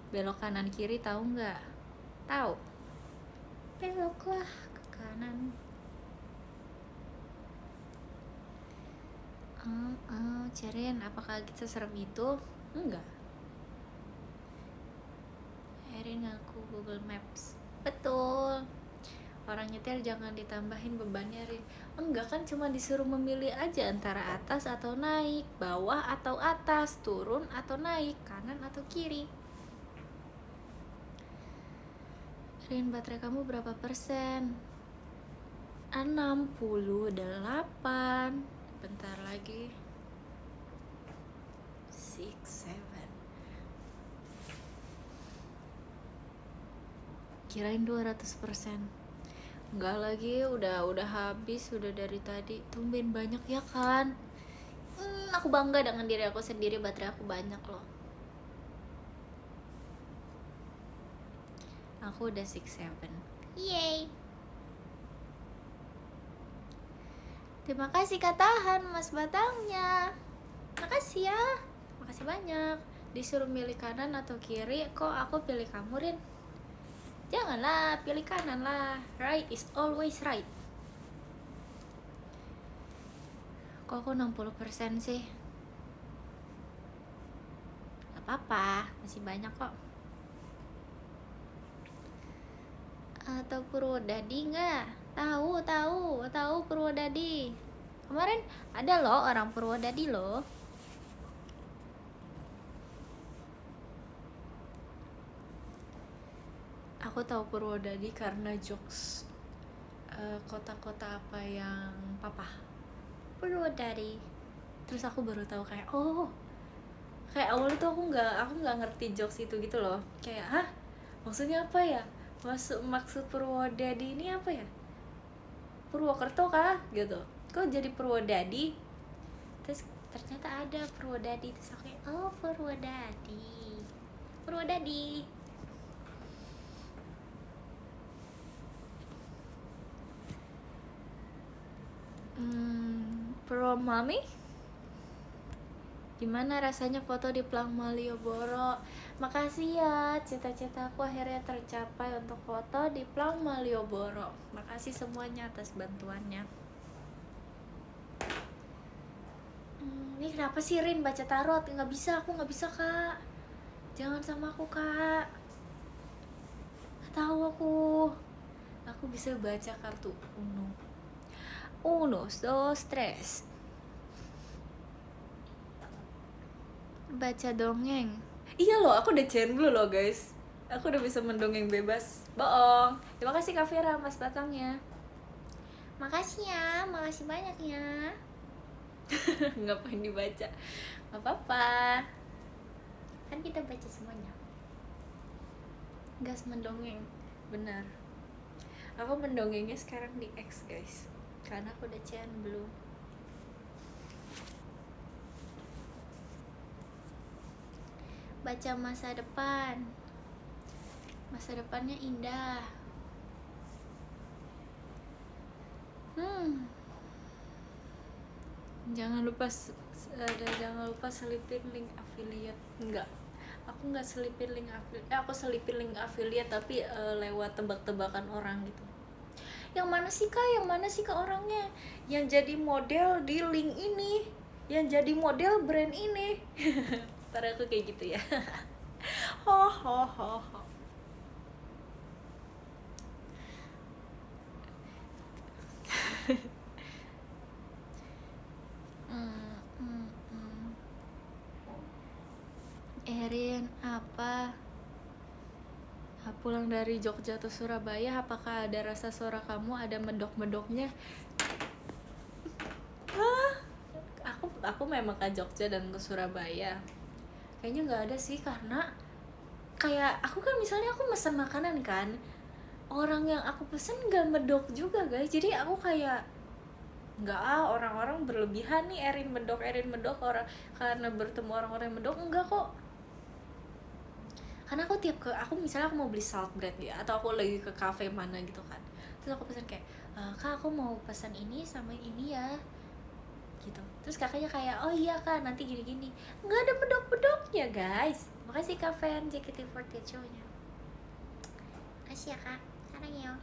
A: Belok kanan kiri tahu nggak? Tahu. Beloklah ke kanan. Cerin, apakah kita serem itu? Enggak. Erin ngaku Google Maps. Betul. Orang nyetir jangan ditambahin bebannya, Rin. Enggak, kan cuma disuruh memilih aja antara atas atau naik, bawah atau atas, turun atau naik, kanan atau kiri. Rin, baterai kamu berapa persen? 68. Bentar lagi. 6, 7. Kirain 200%. Enggak lagi, udah habis, udah dari tadi. Tumben banyak ya kan? Aku bangga dengan diri aku sendiri, baterai aku banyak loh. Aku udah 6, 7. Yeay. Terima kasih Kak Tahan, Mas Batangnya. Makasih ya. Makasih banyak. Disuruh milih kanan atau kiri, kok aku pilih kamu, Rin? Janganlah, pilih kanan lah. Right is always right. Kok aku 60% sih? Gak apa-apa, masih banyak kok. Atau Purwodadi nggak? Tahu Purwodadi. Kemarin ada loh orang Purwodadi loh. Aku tahu Purwodadi karena jokes kota-kota apa yang papa Purwodadi. Terus aku baru tahu kayak kayak awal itu aku nggak ngerti jokes itu gitu loh. Kayak maksudnya apa ya? Maksud Purwodadi ini apa ya? Purwokerto kah gitu? Kok jadi Purwodadi? Terus ternyata ada Purwodadi. Terus aku kayak Purwodadi. Pro Mami, gimana rasanya foto di Plang Malioboro? Makasih ya, cita-cita aku akhirnya tercapai untuk foto di Plang Malioboro. Makasih semuanya atas bantuannya. Ini kenapa sih Rin baca tarot? Aku nggak bisa Kak. Jangan sama aku Kak. Nggak tahu aku. Aku bisa baca kartu Uno, dos, tres. Baca dongeng. Iya loh, aku udah blue loh guys. Aku udah bisa mendongeng bebas. Bohong. Terima kasih Kak Vera, Mas Batangnya. Makasih ya, makasih banyak ya. Ngapain dibaca? Gak apa-apa. Kan kita baca semuanya. Gas mendongeng. Benar. Aku mendongengnya sekarang di X guys. Karena aku udah blue. Baca masa depan. Masa depannya indah. Jangan lupa selipin link affiliate. Enggak. Aku nggak selipin link affiliate. Aku selipin link affiliate tapi lewat tebak-tebakan orang gitu. yang mana sih kak, yang mana sih kak orangnya yang jadi model di link ini, yang jadi model brand ini. Ntar aku kayak gitu ya. Ho ho ho ho. Erin, apa? Pulang dari Jogja atau Surabaya, apakah ada rasa suara kamu ada medok-medoknya? Aku memang ke Jogja dan ke Surabaya. Kayaknya nggak ada sih, karena kayak aku kan misalnya aku pesan makanan kan, orang yang aku pesen nggak medok juga guys. Jadi aku kayak nggak, orang-orang berlebihan nih Erin medok orang karena bertemu orang-orang yang medok. Enggak kok, karena aku misalnya aku mau beli salt bread ya, atau aku lagi ke cafe mana gitu kan, terus aku pesan kayak kak aku mau pesan ini sama ini ya gitu, terus kakaknya kayak oh iya kak nanti gini-gini, nggak ada bedok-bedoknya guys. Makasih kak fan JKT48 show-nya, makasih ya kak, sarang ya.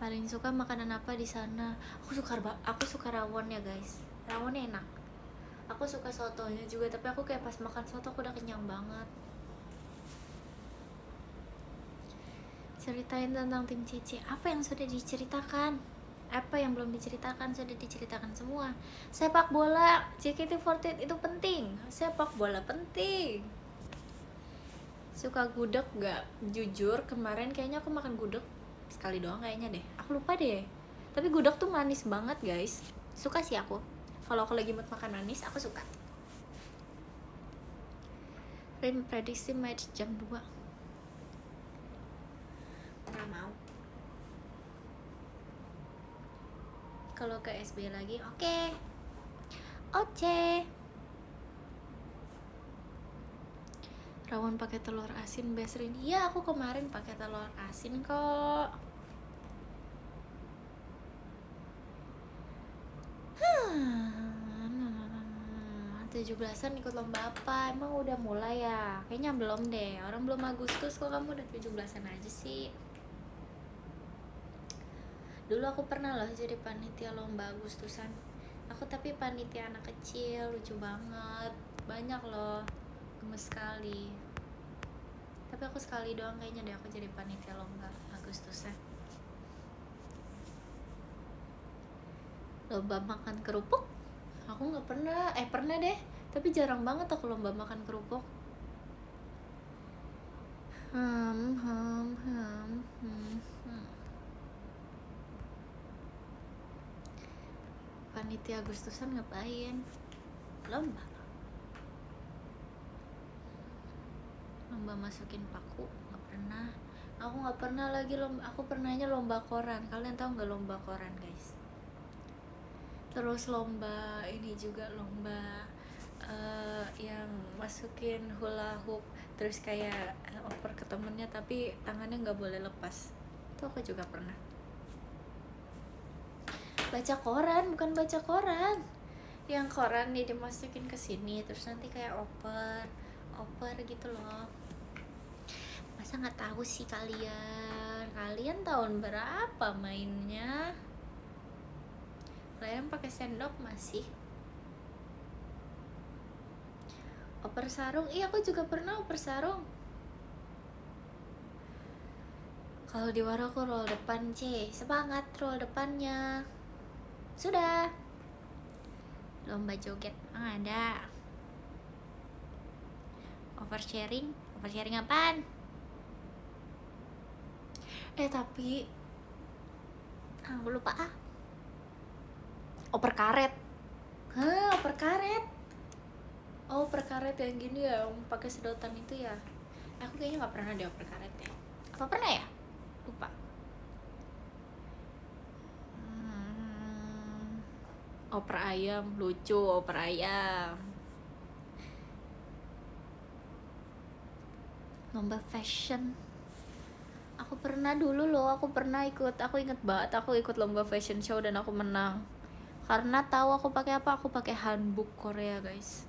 A: Paling suka makanan apa di sana? Aku suka rawon ya guys, rawonnya enak. Aku suka sotonya juga, tapi aku kayak pas makan soto aku udah kenyang banget. Ceritain tentang tim CC. Apa yang sudah diceritakan? Apa yang belum diceritakan sudah diceritakan semua. Sepak bola JKT48 itu penting. Sepak bola penting. Suka gudeg gak? Jujur kemarin kayaknya aku makan gudeg sekali doang kayaknya deh. Aku lupa deh. Tapi gudeg tuh manis banget guys. Suka sih aku. Kalau aku lagi mood makan manis, aku suka. Rin prediksi match jam 2. Nggak mau. Kalau ke SB lagi, oke. Oce. Rawon pakai telur asin best Rin. Iya, aku kemarin pakai telur asin kok. 17-an ikut lomba apa? Emang udah mulai ya? Kayaknya belum deh. Orang belum Agustus kok kamu udah 17-an aja sih. Dulu aku pernah loh jadi panitia lomba Agustusan. Aku tapi panitia anak kecil, lucu banget. Banyak loh. Gemes sekali. Tapi aku sekali doang kayaknya deh aku jadi panitia lomba Agustusan. Lomba makan kerupuk? Aku nggak pernah, pernah deh, tapi jarang banget aku lomba makan kerupuk. Panitia Agustusan ngapain? Lomba masukin paku? Nggak pernah. Aku nggak pernah lagi lomba. Aku pernahnya lomba koran. Kalian tahu nggak lomba koran guys? Terus lomba ini juga, lomba yang masukin hula hoop terus kayak oper ke temennya tapi tangannya nggak boleh lepas. Itu aku juga pernah. Baca koran, bukan baca koran. Yang koran nih dimasukin ke sini terus nanti kayak oper gitu loh. Masa nggak tahu sih kalian? Kalian tahun berapa mainnya? Kalian pakai sendok masih? Oper sarung? Iya aku juga pernah oper sarung. Kalau di Waro aku roll depan C. Semangat roll depannya. Sudah. Lomba joget ada. Oversharing apaan? Tapi aku lupa oper karet. Oper karet. Oh, oper karet yang gini ya, yang pakai sedotan itu ya. Aku kayaknya nggak pernah deh oper karet ya. Apa pernah ya? Lupa. Oper ayam lucu, oper ayam. Lomba fashion. Aku pernah dulu loh, aku inget banget aku ikut lomba fashion show dan aku menang. Karena tahu aku pakai apa? Aku pakai hanbok Korea, guys.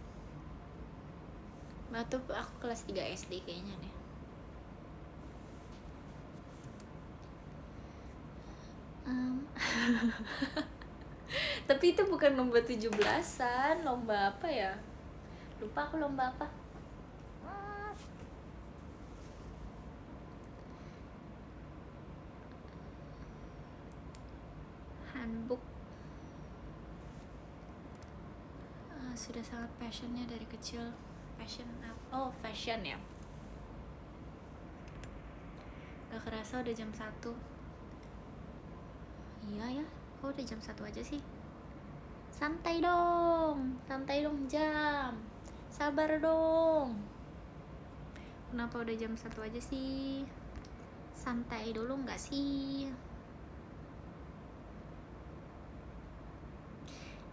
A: Nah, tuh aku kelas 3 SD kayaknya deh. Tapi itu bukan lomba 17-an, lomba apa ya? Lupa aku lomba apa. Handbook. Sudah sangat passionnya dari kecil. Passion apa? Oh, fashion ya. Gak kerasa udah jam 1. Iya ya, kok udah jam 1 aja sih? Santai dong jam. Sabar dong. Kenapa udah jam 1 aja sih? Santai dulu gak sih?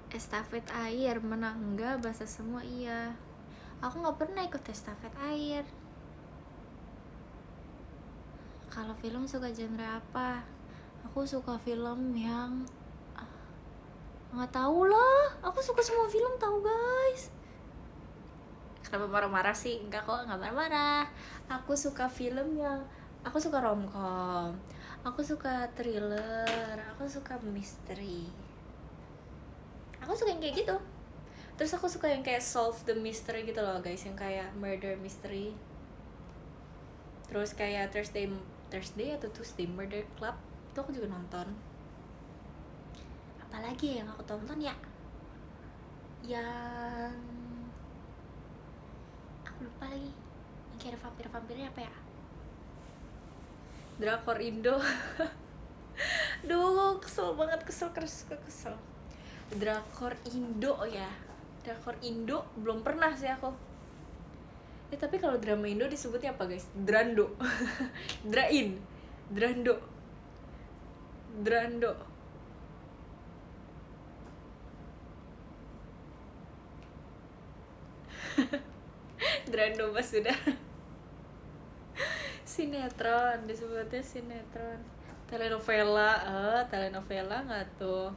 A: Estafet air, menang enggak? Bahasa semua iya. Aku gak pernah ikut estafet air. Kalau film suka genre apa? Aku suka film yang nggak tahu lah. Aku suka semua film tahu guys. Kenapa marah-marah sih? Enggak kok, nggak marah-marah. Aku suka film yang aku suka romcom. Aku suka thriller. Aku suka misteri. Aku suka yang kayak gitu. Terus aku suka yang kayak solve the mystery gitu loh guys, yang kayak murder mystery. Terus kayak Thursday atau Tuesday Murder Club itu aku juga nonton. Apalagi yang aku tonton ya, yang aku lupa lagi, yang kayak vampirnya apa ya, drakor Indo. Duh, kesel banget, kesel drakor Indo ya. Drakor Indo belum pernah sih aku. Tapi kalau drama Indo disebutnya apa guys? Drando. Drando. Drando pas sudah. Sinetron, disebutnya sinetron. Telenovela nggak tuh?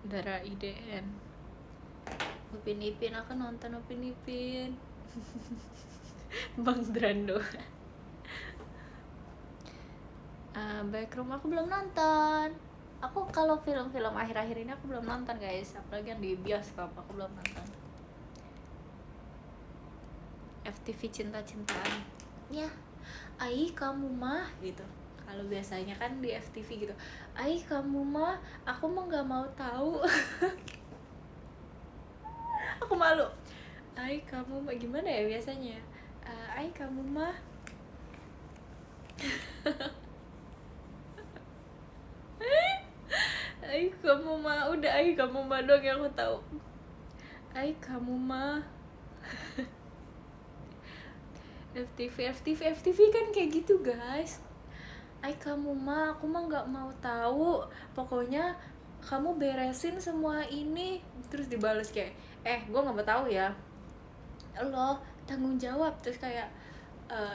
A: Dara IDN. Upin Ipin, aku nonton Upin Ipin. Bang Drando. Backroom aku belum nonton. Aku kalau film-film akhir-akhir ini aku belum nonton guys, apalagi yang di bioskop aku belum nonton. FTV cinta-cintaan ya, ai kamu mah gitu. Kalau biasanya kan di FTV gitu, ai kamu mah, aku mah nggak mau tahu. Aku malu. Ai kamu mah gimana ya biasanya? Ai kamu mah. Ai kamu mah, udah ai kamu mah dong yang aku tahu. Ai kamu mah. FTV kan kayak gitu guys. Ai kamu mah, aku mah nggak mau tahu. Pokoknya kamu beresin semua ini. Terus dibales kayak, gue nggak mau tahu ya. Lo tanggung jawab. Terus kayak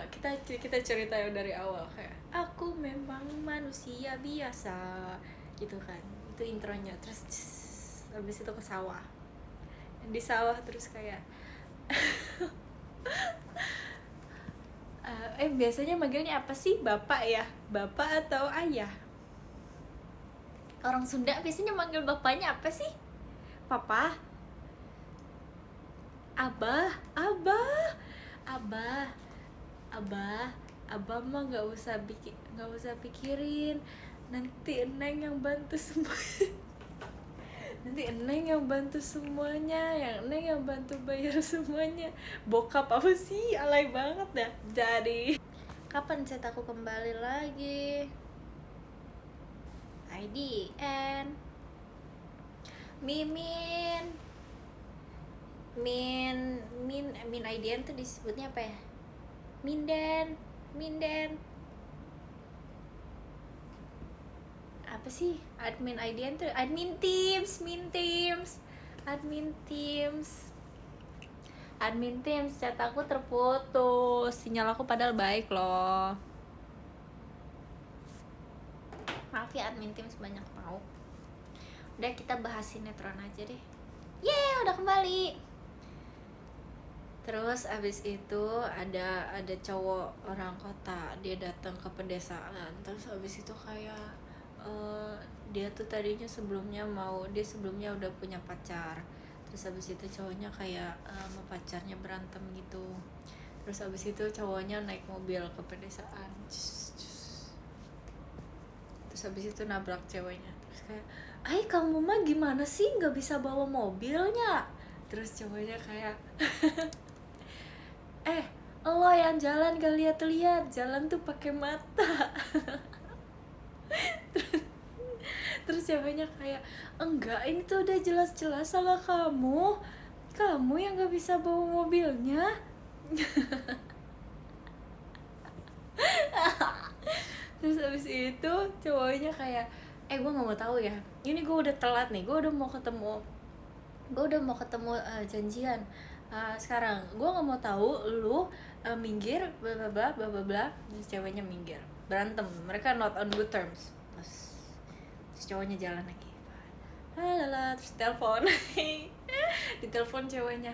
A: kita cerita dari awal kayak, aku memang manusia biasa gitu kan. Itu intronya. Terus habis itu ke sawah. Di sawah terus kayak biasanya manggilnya apa sih? Bapak ya? Bapak atau ayah? Orang Sunda biasanya manggil bapaknya apa sih? Papa? Abah mah nggak usah pikirin, nanti Eneng yang bantu semua. Nanti Eneng yang bantu semuanya, Eneng yang bantu bayar semuanya. Bokap apa sih, alay banget dah. Jadi kapan set aku kembali lagi? IDN Min IDN tuh disebutnya apa ya? Minden apa sih? Admin IDN tuh admin teams chat aku terputus. Sinyal aku padahal baik loh. Maaf ya admin teams banyak tahu. Udah kita bahas sinetron aja deh. Yeay, udah kembali. Terus abis itu ada cowok orang kota, dia datang ke pedesaan. Terus abis itu kayak dia tuh tadinya dia sebelumnya udah punya pacar. Terus abis itu cowoknya kayak sama pacarnya berantem gitu. Terus abis itu cowoknya naik mobil ke pedesaan. Terus abis itu nabrak ceweknya. Terus kayak, kamu mah gimana sih nggak bisa bawa mobilnya? Terus cowoknya kayak lo yang jalan gak lihat-lihat, jalan tuh pakai mata. Terus ceweknya kayak, enggak, ini tuh udah jelas-jelas salah kamu yang gak bisa bawa mobilnya. Terus abis itu cowoknya kayak, gue nggak mau tahu ya, ini gue udah telat nih, gue udah mau ketemu janjian. Sekarang gue nggak mau tahu lu minggir bla bla bla bla bla bla. Terus ceweknya minggir, berantem, mereka not on good terms. Terus cowoknya jalan lagi, terus telepon. Ditelepon ceweknya,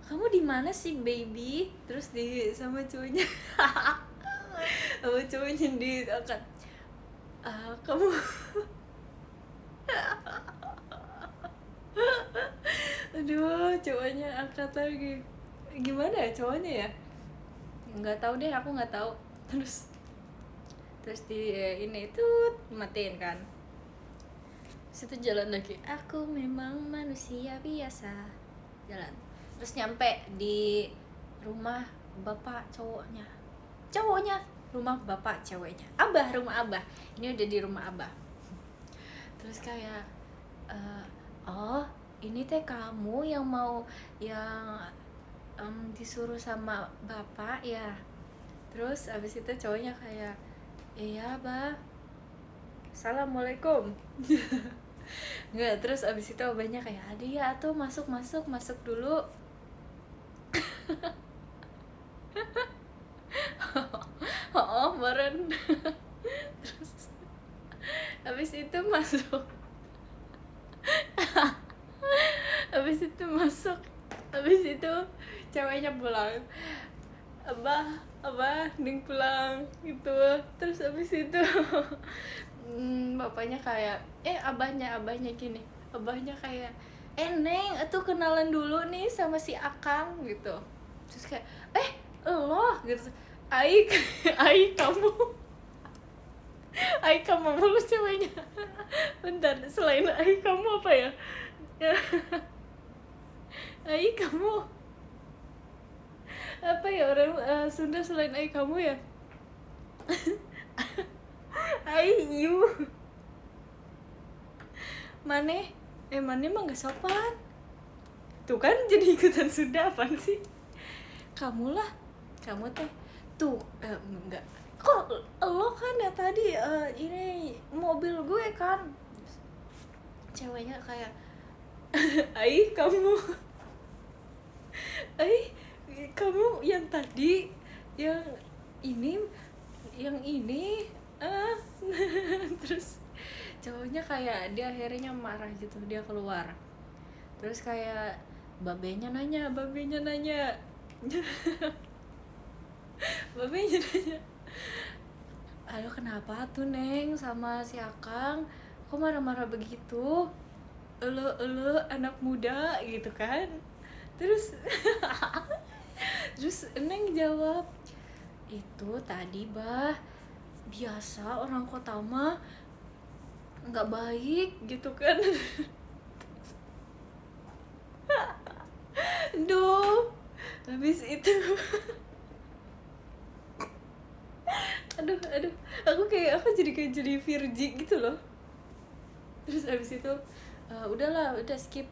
A: kamu di mana sih baby? Terus sama cowoknya sama cowoknya diangkat, kamu aduh, cowoknya angkat lagi. Gimana ya cowoknya ya, nggak tahu deh, aku nggak tahu. Terus di ini tuh matiin kan. Terus itu jalan lagi, aku memang manusia biasa, jalan. Terus nyampe di rumah bapak cowoknya, rumah bapak ceweknya, rumah abah. Ini udah di rumah abah. Terus kayak, oh ini teh kamu yang disuruh sama bapak ya. Terus abis itu cowoknya kayak, iya abah, assalamualaikum. Nggak, terus abis itu abahnya kayak, ya tuh masuk dulu. Oh meren. Terus abis itu masuk abis itu ceweknya pulang, abah ning pulang gitu. Terus abis itu bapaknya kayak abahnya gini, abahnya kayak, neng itu kenalan dulu nih sama si akang gitu. Terus kayak, lo gitu, ai kamu mulu ceweknya. Bentar, selain ai kamu apa ya? Ai kamu apa ya, orang Sunda selain ai kamu ya? Ai you maneh mah gak sopan tuh kan, jadi ikutan Sunda. Apaan sih kamu lah, kamu teh tuh enggak kok lo kan ya tadi ini mobil gue kan. Ceweknya kayak, kamu yang tadi yang ini terus cowoknya kayak, dia akhirnya marah gitu, dia keluar. Terus kayak babenya nanya babenya nanya, halo kenapa tuh neng sama si akang kok marah-marah begitu, elu anak muda gitu kan. Terus neng jawab, itu tadi bah biasa orang kota mah nggak baik gitu kan. Duh, habis itu aduh aku jadi virgi gitu loh. Terus habis itu udah skip.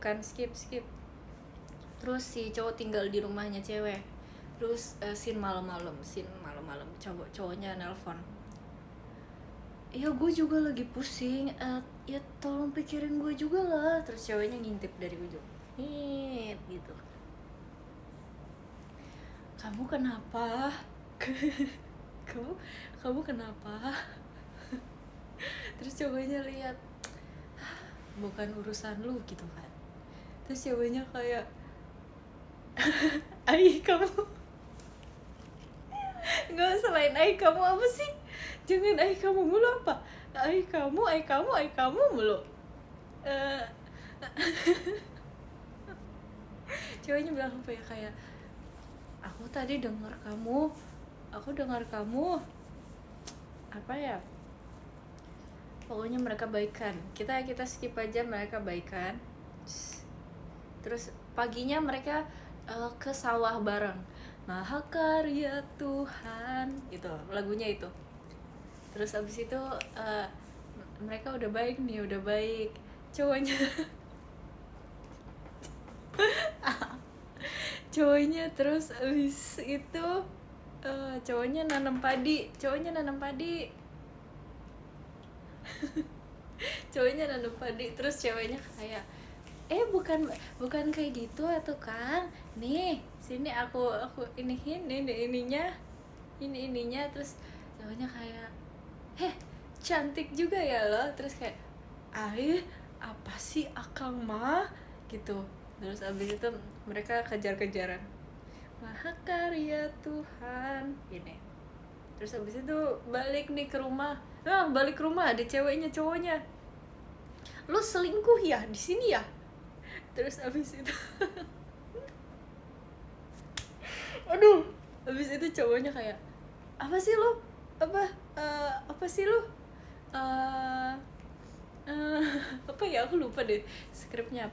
A: Terus si cowok tinggal di rumahnya cewek. Terus scene malam-malam cowoknya nelpon, iya gue juga lagi pusing, ya tolong pikirin gue juga lah. Terus ceweknya ngintip dari ujung gitu, kamu kenapa? kamu kenapa? Terus cowoknya lihat, bukan urusan lu gitu kan. Terus cowoknya kayak, Ai kamu. Nggak, selain ai kamu apa sih? Jangan ai kamu mulu. Apa? Ai kamu, ai kamu, ai kamu mulu. Eh, ceweknya bilang apa ya, kayak aku tadi dengar kamu, aku dengar kamu apa ya, pokoknya mereka baikan. Kita skip aja, mereka baikan. Terus paginya mereka ke sawah bareng. Mahakarya Tuhan, gitu lagunya itu. Terus abis itu mereka udah baik nih, udah baik. Cowoknya cowoknya terus abis itu cowoknya nanam padi. Cowoknya nanam padi terus ceweknya kayak bukan kayak gitu atau Kang, nih sini aku ininya. Terus cowoknya kayak cantik juga ya lo. Terus kayak apa sih akang mah gitu. Terus abis itu mereka kejar-kejaran, Mahakarya Tuhan ini. Terus abis itu balik nih ke rumah. Balik ke rumah ada ceweknya, cowoknya, lu selingkuh ya di sini ya. Terus abis itu aduh, abis itu cowoknya kayak, apa sih lu, apa sih lu, apa ya, aku lupa deh skripnya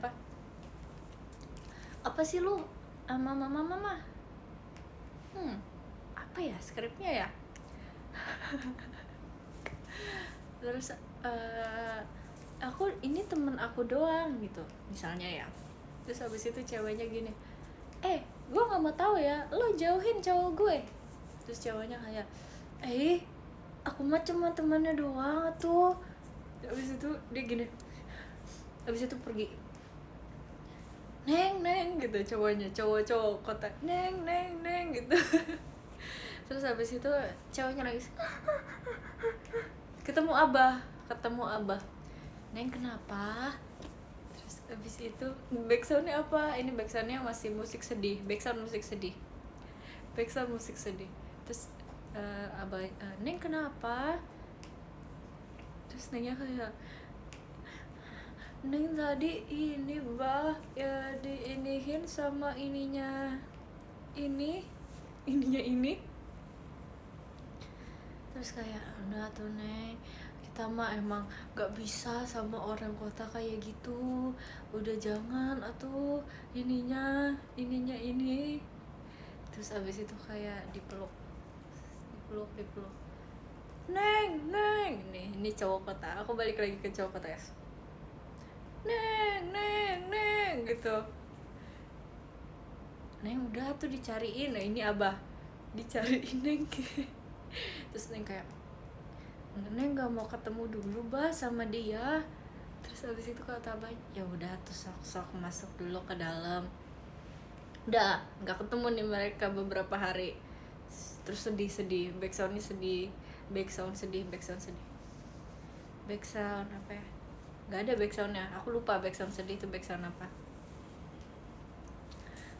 A: apa sih lu, mama apa ya skripnya ya. Terus aku ini temen aku doang gitu misalnya ya. Terus habis itu ceweknya gini, gue nggak mau tahu ya, lo jauhin cowok gue. Terus cowoknya kayak, aku mah cuma temannya doang tuh. Habis itu dia gini, habis itu pergi, neng gitu. Cowok kota, neng gitu. Terus habis itu cowoknya lagi ketemu abah, neng kenapa. Terus habis itu backsoundnya apa, ini backsoundnya masih musik sedih. Terus abah, neng kenapa. Terus nengnya kayak, neng tadi ini bah ya diinihin sama ininya ini. Terus kayak, udah tuh neng, kita mah emang gak bisa sama orang kota kayak gitu, udah jangan atuh ininya ini. Terus abis itu kayak dipeluk, neng ini cowok kota. Aku balik lagi ke cowok kota ya, neng gitu. Neng udah tuh dicariin. Nah ini abah dicariin neng. Terus neng kayak, neng gak mau ketemu dulu bah sama dia. Terus abis itu kata abah, ya udah tuh sok masuk dulu ke dalam. Udah nggak ketemu nih mereka beberapa hari. Terus sedih, backsound apa ya, nggak ada backsoundnya, aku lupa backsound sedih itu backsound apa.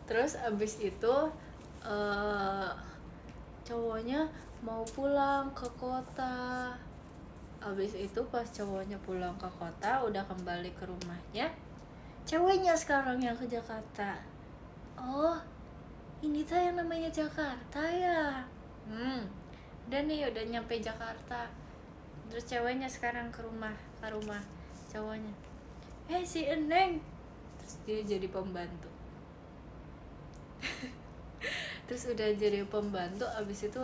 A: Terus abis itu cowoknya mau pulang ke kota. Abis itu pas cowoknya pulang ke kota, udah kembali ke rumahnya, ceweknya sekarang yang ke Jakarta. Oh, ini tuh yang namanya Jakarta ya. Udah nih, udah nyampe Jakarta. Terus ceweknya sekarang ke rumah cowoknya, si Eneng. Terus dia jadi pembantu. Terus udah jadi pembantu, abis itu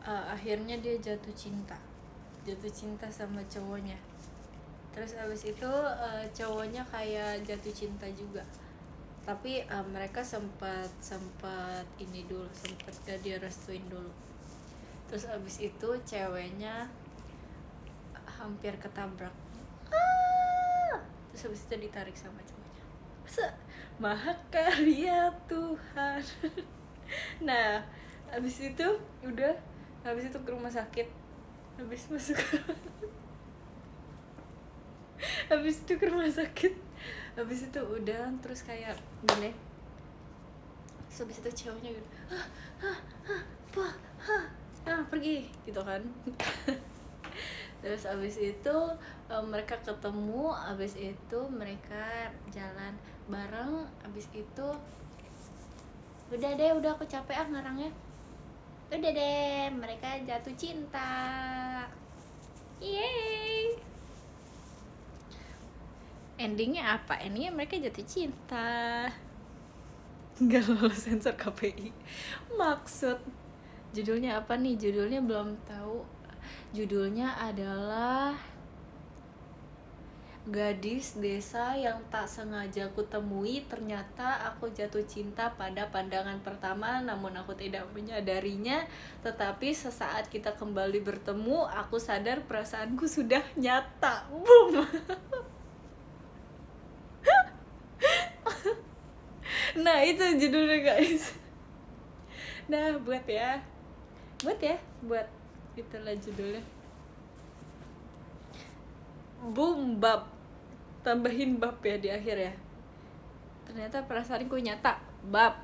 A: akhirnya dia jatuh cinta sama cowoknya. Terus abis itu cowoknya kayak jatuh cinta juga, tapi mereka sempat ini dulu, sempat gak direstuin dulu. Terus abis itu ceweknya hampir ketabrak. Terus abis itu ditarik sama cowoknya. Mahakarya Tuhan. Nah abis itu udah, habis itu ke rumah sakit, habis masuk Habis itu ke rumah sakit, habis itu udah terus kayak gini, terus habis itu ceweknya gitu, apa, pergi gitu kan. Terus abis itu mereka ketemu, abis itu mereka jalan bareng, abis itu udah deh, udah aku capek ngarangnya, udah deh mereka jatuh cinta, yeay. Endingnya apa? Endingnya mereka jatuh cinta. Nggak lolos sensor KPI. Maksud judulnya apa nih? Judulnya belum tahu. Judulnya adalah Gadis Desa yang Tak Sengaja Kutemui, Ternyata Aku Jatuh Cinta Pada Pandangan Pertama, Namun Aku Tidak Menyadarinya. Tetapi sesaat kita kembali bertemu, aku sadar perasaanku sudah nyata. Boom. Nah itu judulnya guys. Nah buat itulah judulnya. Boom bab, tambahin bab ya di akhir ya. Ternyata perasaanku nyata, bab.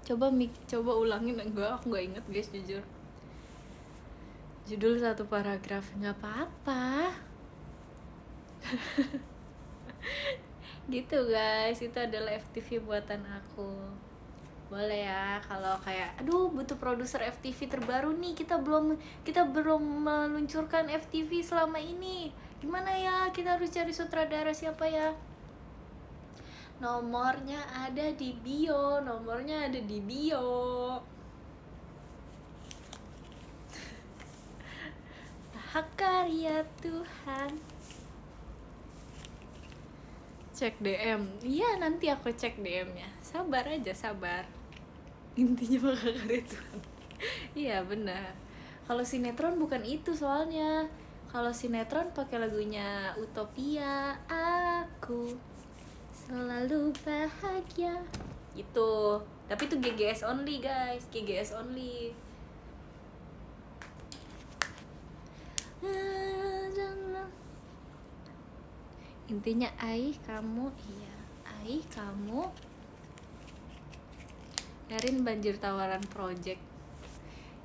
A: Coba ulangin, enggak, aku nggak inget guys jujur. Judul satu paragraf, nggak apa-apa. Gitu guys, itu adalah FTV buatan aku. Boleh ya kalau kayak aduh butuh produser FTV terbaru nih, kita belum meluncurkan FTV selama ini, gimana ya, kita harus cari sutradara siapa ya. Nomornya ada di bio. Hak karya Tuhan. Cek DM. Iya, nanti aku cek DM-nya. Sabar aja, sabar. Intinya mah hak karya Tuhan. Iya, benar. Kalau sinetron bukan itu soalnya. Kalau sinetron pakai lagunya Utopia, aku selalu bahagia. Itu. Tapi itu GGS only, guys. GGS only. Intinya kamu Erin Banjir Tawaran Project.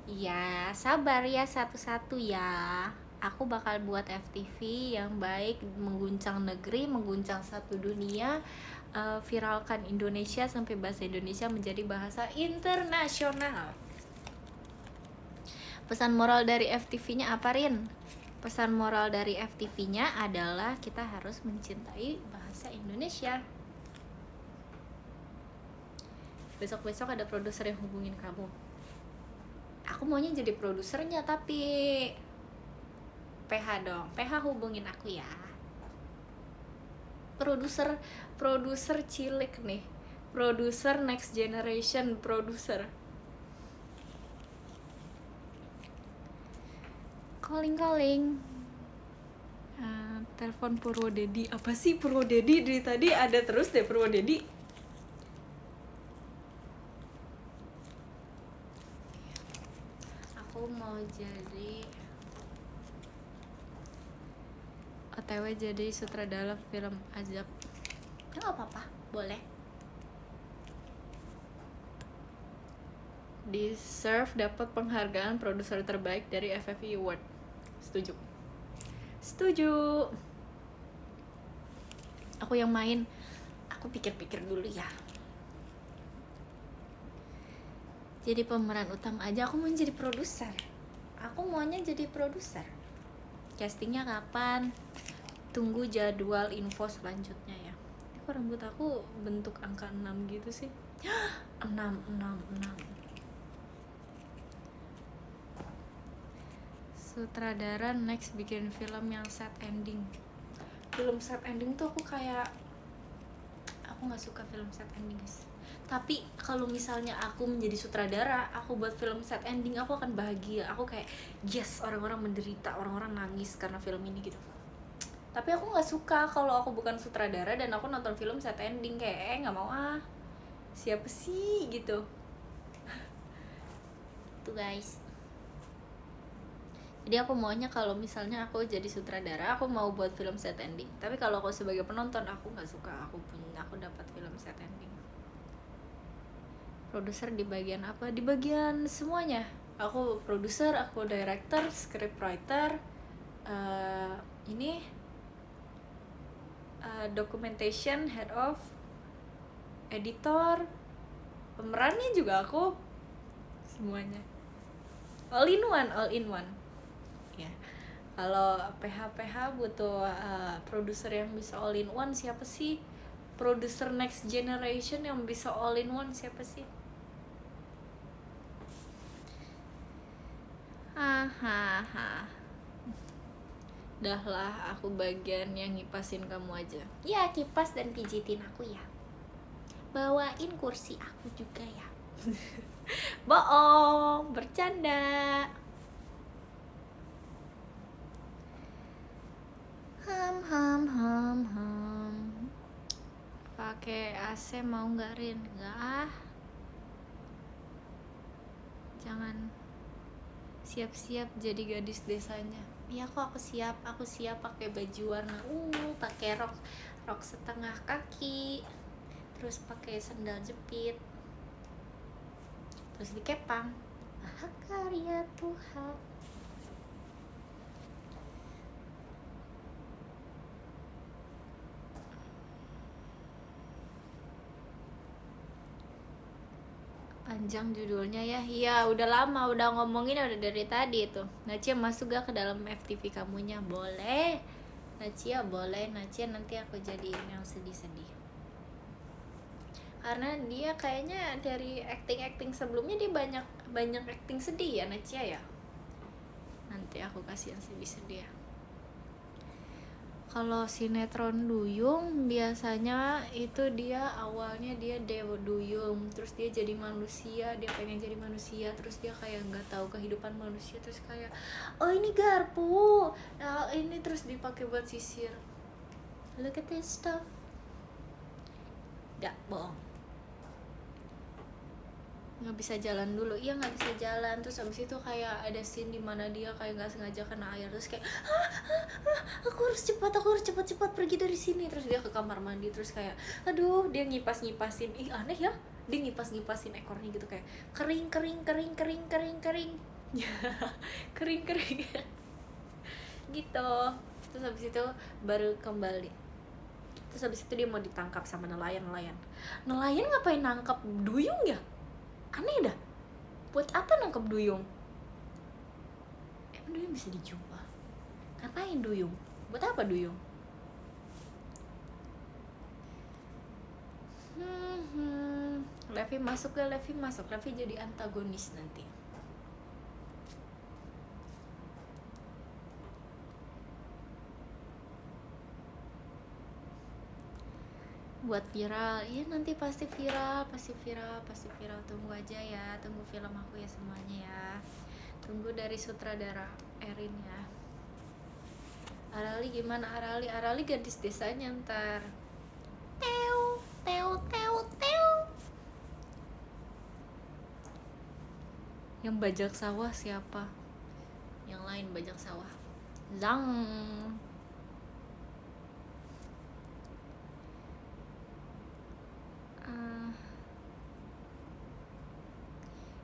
A: Iya, sabar ya satu-satu ya. Aku bakal buat FTV yang baik, mengguncang negeri, mengguncang satu dunia, viralkan Indonesia sampai bahasa Indonesia menjadi bahasa internasional. Pesan moral dari FTV-nya apa, Rin? Pesan moral dari FTV-nya adalah kita harus mencintai bahasa Indonesia. Besok-besok ada produser yang hubungin kamu. Aku maunya jadi produsernya, tapi PH dong. PH hubungin aku ya. Produser cilik nih. Produser next generation producer. Calling. Telepon Purwodedi. Apa sih Purwodedi? Dari tadi ada terus deh Purwodedi. Aku mau jadi OTW jadi sutradara film Azab. Ya nggak apa-apa, boleh. Deserve dapat penghargaan produser terbaik dari FFI Award. Setuju. Aku yang main. Aku pikir-pikir dulu ya. Jadi pemeran utama aja, aku mau jadi produser. Aku maunya jadi produser. Castingnya kapan? Tunggu jadwal info selanjutnya ya. Kok rambut aku bentuk angka 6 gitu sih? 6. Sutradara next bikin film yang sad ending. Film sad ending tuh aku nggak suka film sad ending guys. Tapi kalau misalnya aku menjadi sutradara, aku buat film sad ending, aku akan bahagia. Aku kayak yes, orang-orang menderita, orang-orang nangis karena film ini gitu. Tapi aku nggak suka kalau aku bukan sutradara dan aku nonton film sad ending, kayak nggak mau siapa sih gitu. Tuh guys. Jadi aku maunya kalau misalnya aku jadi sutradara, aku mau buat film set ending. Tapi kalau aku sebagai penonton, aku nggak suka aku dapat film set ending. Produser di bagian apa? Di bagian semuanya. Aku produser, aku director, scriptwriter, documentation, head of, editor, pemerannya juga aku, semuanya. All in one. Ya. Kalau PH butuh produser yang bisa all in one, siapa sih? Produser next generation yang bisa all in one siapa sih? Dah lah, aku bagian yang ngipasin kamu aja. Ya, kipas dan pijitin aku ya. Bawain kursi aku juga ya. Bohong, bercanda. Pakai AC mau nggak, Rin? Nggak ah. Jangan. Siap-siap jadi gadis desanya. Iya kok, aku siap pakai baju warna pakai rok setengah kaki, terus pakai sandal jepit, terus dikepang. Karya Tuhan. Panjang judulnya ya. Iya, udah lama, udah ngomongin udah dari tadi tuh. Nacia masuk gak ke dalam FTV kamunya? Boleh. Nacia boleh. Nacia nanti aku jadiin yang sedih-sedih. Karena dia kayaknya dari acting sebelumnya dia banyak acting sedih ya Nacia ya. Nanti aku kasih yang sedih-sedih ya. Kalau sinetron Duyung biasanya itu dia awalnya dia duyung, terus dia jadi manusia, dia pengen jadi manusia, terus dia kayak nggak tahu kehidupan manusia, terus kayak oh ini garpu, nah, ini terus dipakai buat sisir. Look at this stuff. Nggak bohong. Nggak bisa jalan dulu, iya nggak bisa jalan, terus abis itu kayak ada scene dimana dia kayak nggak sengaja kena air, terus kayak aku harus cepat pergi dari sini, terus dia ke kamar mandi, terus kayak aduh dia ngipasin, aneh ya, dia ngipasin ekornya gitu kayak kering gitu, terus abis itu baru kembali, terus abis itu dia mau ditangkap sama nelayan ngapain nangkap duyung ya, aneh dah, buat apa nangkep duyung? Emang duyung bisa dijual? Ngapain duyung? Buat apa duyung? Levi masuk. Levi jadi antagonis nanti. Buat viral, iya nanti pasti viral, tunggu aja ya, tunggu film aku ya semuanya ya, tunggu dari sutradara Erin ya. Arali gimana? Arali gadis desanya ntar. Teo. Yang bajak sawah siapa? Yang lain bajak sawah. Zang.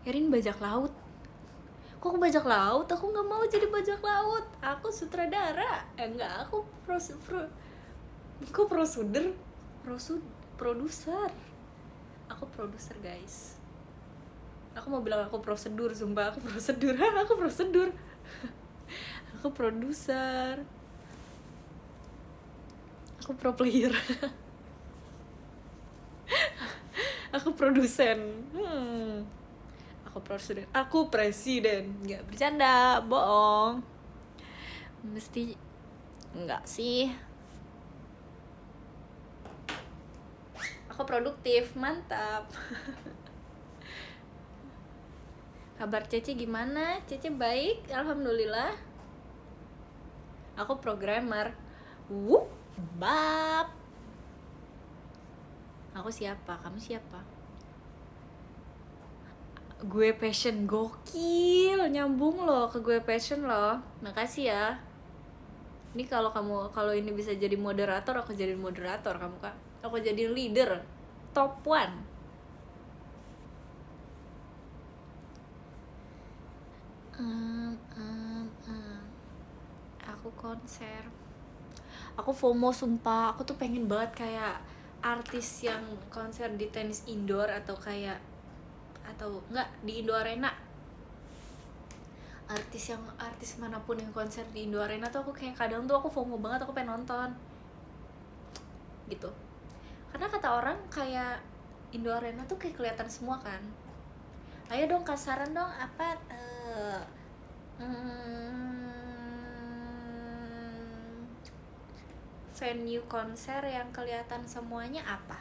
A: Erin bajak laut. Kok bajak laut? Aku nggak mau jadi bajak laut. Aku sutradara. Enggak, aku produser. Aku produser guys. Aku mau bilang aku prosedur, sumpah aku prosedur. Aku produser. Aku pro player. Aku produsen. Aku presiden. Nggak bercanda, bohong. Mesti enggak sih. Aku produktif, mantap. Kabar Cece gimana? Cece baik, alhamdulillah. Aku programmer. Bab. Aku siapa? Kamu siapa? Gue Passion gokil, nyambung loh ke Gue Passion loh. Makasih ya. Ini kalau ini bisa jadi moderator, aku jadi moderator kamu Kak. Aku jadi leader top 1. Aku konser. Aku FOMO sumpah. Aku tuh pengen banget kayak artis yang konser di tenis indoor atau enggak di Indo Arena. Artis manapun yang konser di Indo Arena tuh aku kayak kadang tuh aku FOMO banget, aku pengen nonton gitu. Karena kata orang kayak Indo Arena tuh kayak kelihatan semua kan. Ayo dong kasaran dong apa venue konser yang kelihatan semuanya apa?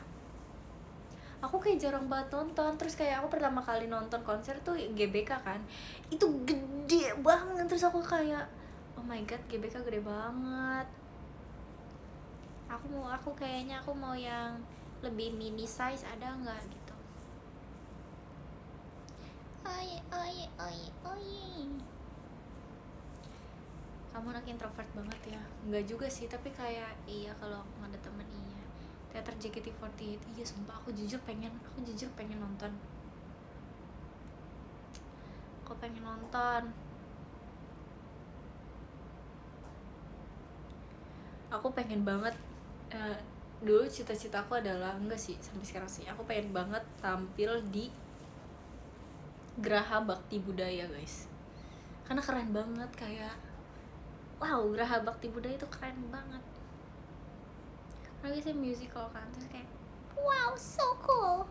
A: Aku kayak jarang banget nonton. Terus kayak aku pertama kali nonton konser tuh GBK kan, itu gede banget. Terus aku kayak oh my god, GBK gede banget. Aku kayaknya aku mau yang lebih mini size, ada nggak gitu. Oye. Kamu anak introvert banget ya? Enggak juga sih, tapi kayak iya kalau aku nggak ada temen iya. Teater JKT48, iya sumpah aku jujur pengen nonton. Aku pengen nonton. Aku pengen banget dulu cita-cita aku adalah, enggak sih sampai sekarang sih, aku pengen banget tampil di Geraha Bakti Budaya guys, karena keren banget. Kayak wow, Geraha Bakti Budaya itu keren banget. Karena biasanya musical kan, terus kayak wow, so cool.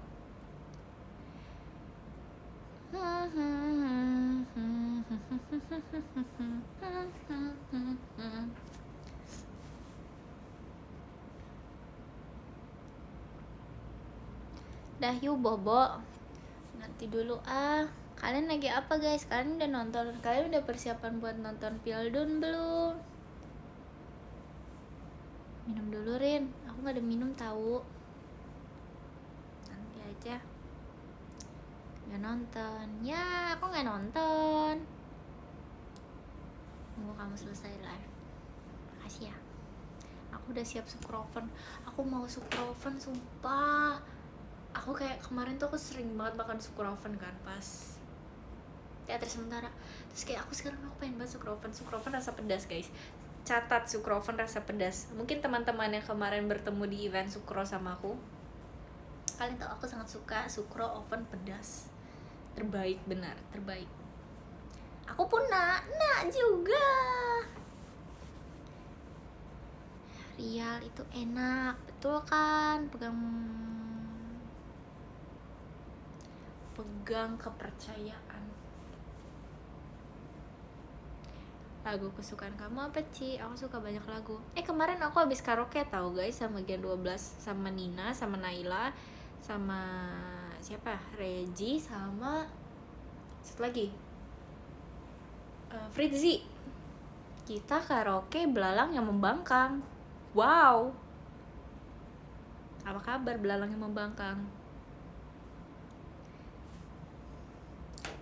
A: Dah yuk bobo, nanti dulu Kalian lagi apa guys? Kalian udah nonton? Kalian udah persiapan buat nonton Pildun belum? Minum dulu Rin, aku gak ada minum tahu. Nanti aja. Gak nonton. Ya, aku gak nonton. Tunggu kamu selesai live. Makasih ya. Aku udah siap Sukroven. Aku mau Sukroven sumpah. Aku kayak kemarin tuh aku sering banget makan Sukroven kan pas teater sementara. Terus kayak aku pengen banget Sukroven rasa pedas guys. Catat, Sukroven rasa pedas. Mungkin teman-teman yang kemarin bertemu di event Sukro sama aku, kalian tahu aku sangat suka Sukro oven pedas. Terbaik, benar, terbaik. Aku pun nak juga. Rial itu enak, betul kan? Pegang kepercayaan. Lagu kesukaan kamu apa Ci? Aku suka banyak lagu. Kemarin aku habis karaoke tahu guys sama Gen 12, sama Nina, sama Naila, sama siapa? Regi, sama satu lagi Fritzi. Kita karaoke Belalang yang Membangkang. Wow, apa kabar Belalang yang Membangkang?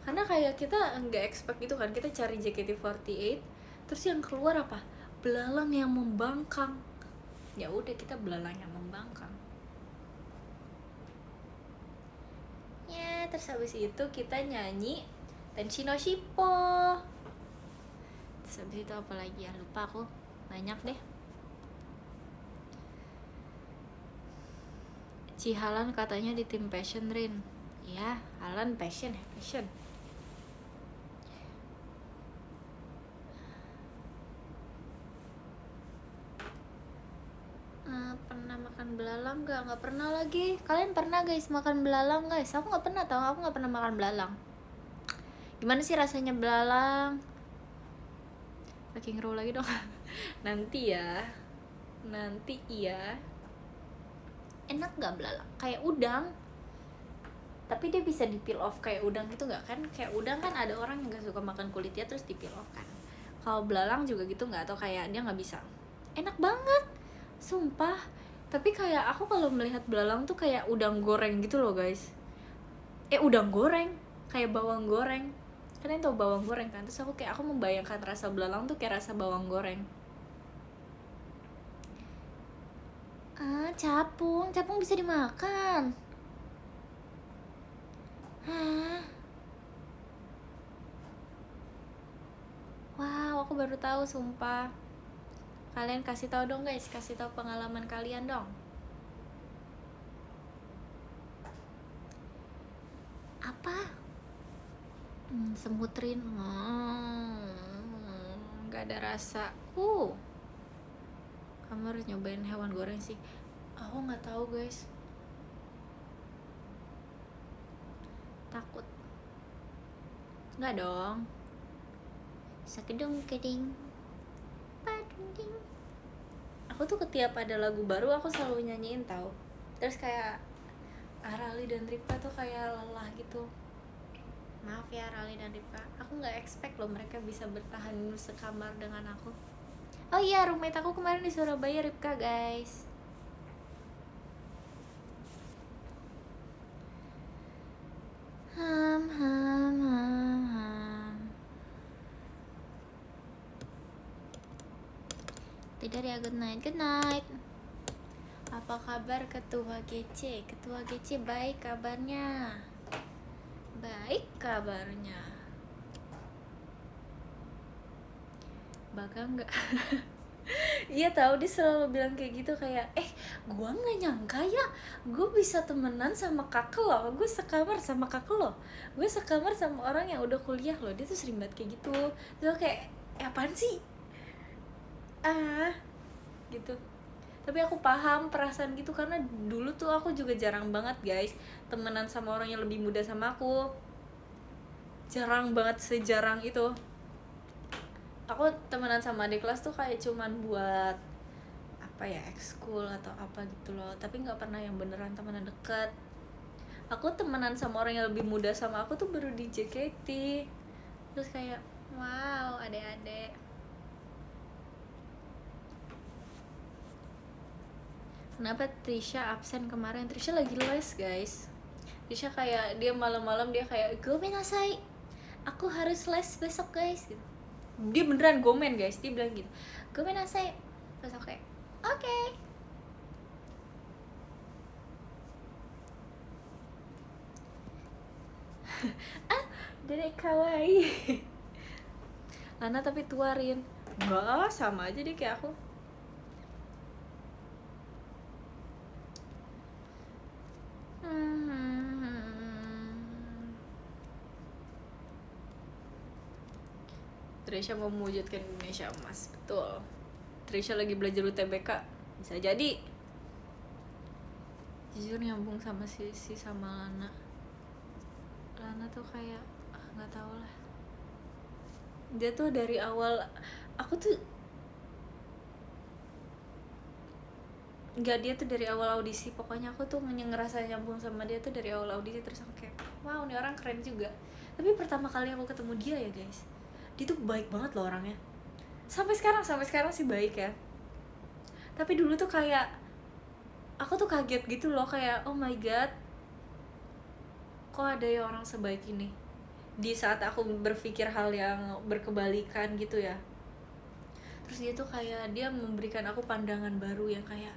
A: Karena kayak kita nggak expect gitu kan, kita cari JKT48 terus yang keluar apa? Belalang yang Membangkang. Ya udah, kita Belalang yang Membangkang ya. Terus habis itu kita nyanyi Tenshi no Shippo. Terus habis itu apa lagi ya, lupa aku, banyak deh. Cihalan katanya di tim Passion Rin. Ya, Halan Passion. Pernah makan belalang nggak pernah lagi. Kalian pernah guys makan belalang guys? Aku nggak pernah tahu, aku nggak pernah makan belalang. Gimana sih rasanya belalang? Packing roll lagi dong. Nanti iya. Enak nggak belalang? Kayak udang, tapi dia bisa di peel off kayak udang gitu nggak kan? Kayak udang kan ada orang yang nggak suka makan kulitnya terus di peel off kan. Kalau belalang juga gitu nggak? Atau kayak dia nggak bisa? Enak banget, sumpah. Tapi kayak aku kalau melihat belalang tuh kayak udang goreng gitu loh guys. Udang goreng. kayak bawang goreng. Kalian tau bawang goreng kan? Terus aku membayangkan rasa belalang tuh kayak rasa bawang goreng. Capung bisa dimakan. Hah? Wow, aku baru tahu sumpah. Kalian kasih tahu dong guys, kasih tahu pengalaman kalian dong. Apa? Semutrin. Gak ada rasa. Kamu harus nyobain hewan goreng sih. Aku nggak tahu guys. Takut. Nggak dong. Sakedong keding. Pading. Aku tuh setiap ada lagu baru aku selalu nyanyiin tau. Terus kayak Rali dan Ripa tuh kayak lelah gitu. Maaf ya Rali dan Ripa, aku nggak expect loh mereka bisa bertahan sekamar dengan aku. Oh iya, roommate aku kemarin di Surabaya, Ripka guys. Tidak ya, good night. Apa kabar Ketua GC? Ketua GC baik kabarnya. Bakal nggak? Iya tahu, dia selalu bilang kayak gitu, kayak gua nggak nyangka ya gue bisa temenan sama kakak lo, gue sekamar sama kakak lo, gue sekamar sama orang yang udah kuliah lo. Dia tuh sering banget kayak gitu. Terus kayak apaan sih gitu. Tapi aku paham perasaan gitu, karena dulu tuh aku juga jarang banget guys temenan sama orang yang lebih muda sama aku. Jarang banget, sejarang itu. Aku temenan sama adik kelas tuh kayak cuman buat apa ya, ekskul atau apa gitu loh, tapi nggak pernah yang beneran temenan deket. Aku temenan sama orang yang lebih muda sama aku tuh baru di JKT. Terus kayak wow, adek-adek. Kenapa Trisha absen kemarin? Trisha lagi les guys. Trisha kayak dia malam-malam dia kayak gomenasai, aku harus les besok guys gitu. Dia beneran gomen guys, dia bilang gitu, gomenasai. Terus aku kayak oke. Dedek kawaii. Lana tapi tuarin. Enggak, sama aja deh kayak aku. Trisha mau mewujudkan Indonesia emas, betul. Trisha lagi belajar UTBK, bisa jadi. Jujur nyambung sama Sisi sama Lana tuh kayak nggak tahu lah. Dia tuh dari awal aku tuh dia tuh dari awal audisi, pokoknya aku tuh ngerasa nyambung sama dia tuh dari awal audisi. Terus aku kayak wow, ini orang keren juga. Tapi pertama kali aku ketemu dia ya guys, dia tuh baik banget loh orangnya. Sampai sekarang sih baik ya. Tapi dulu tuh kayak aku tuh kaget gitu loh, kayak oh my god, kok ada ya orang sebaik ini. Di saat aku berpikir hal yang berkebalikan gitu ya. Terus dia tuh kayak dia memberikan aku pandangan baru yang kayak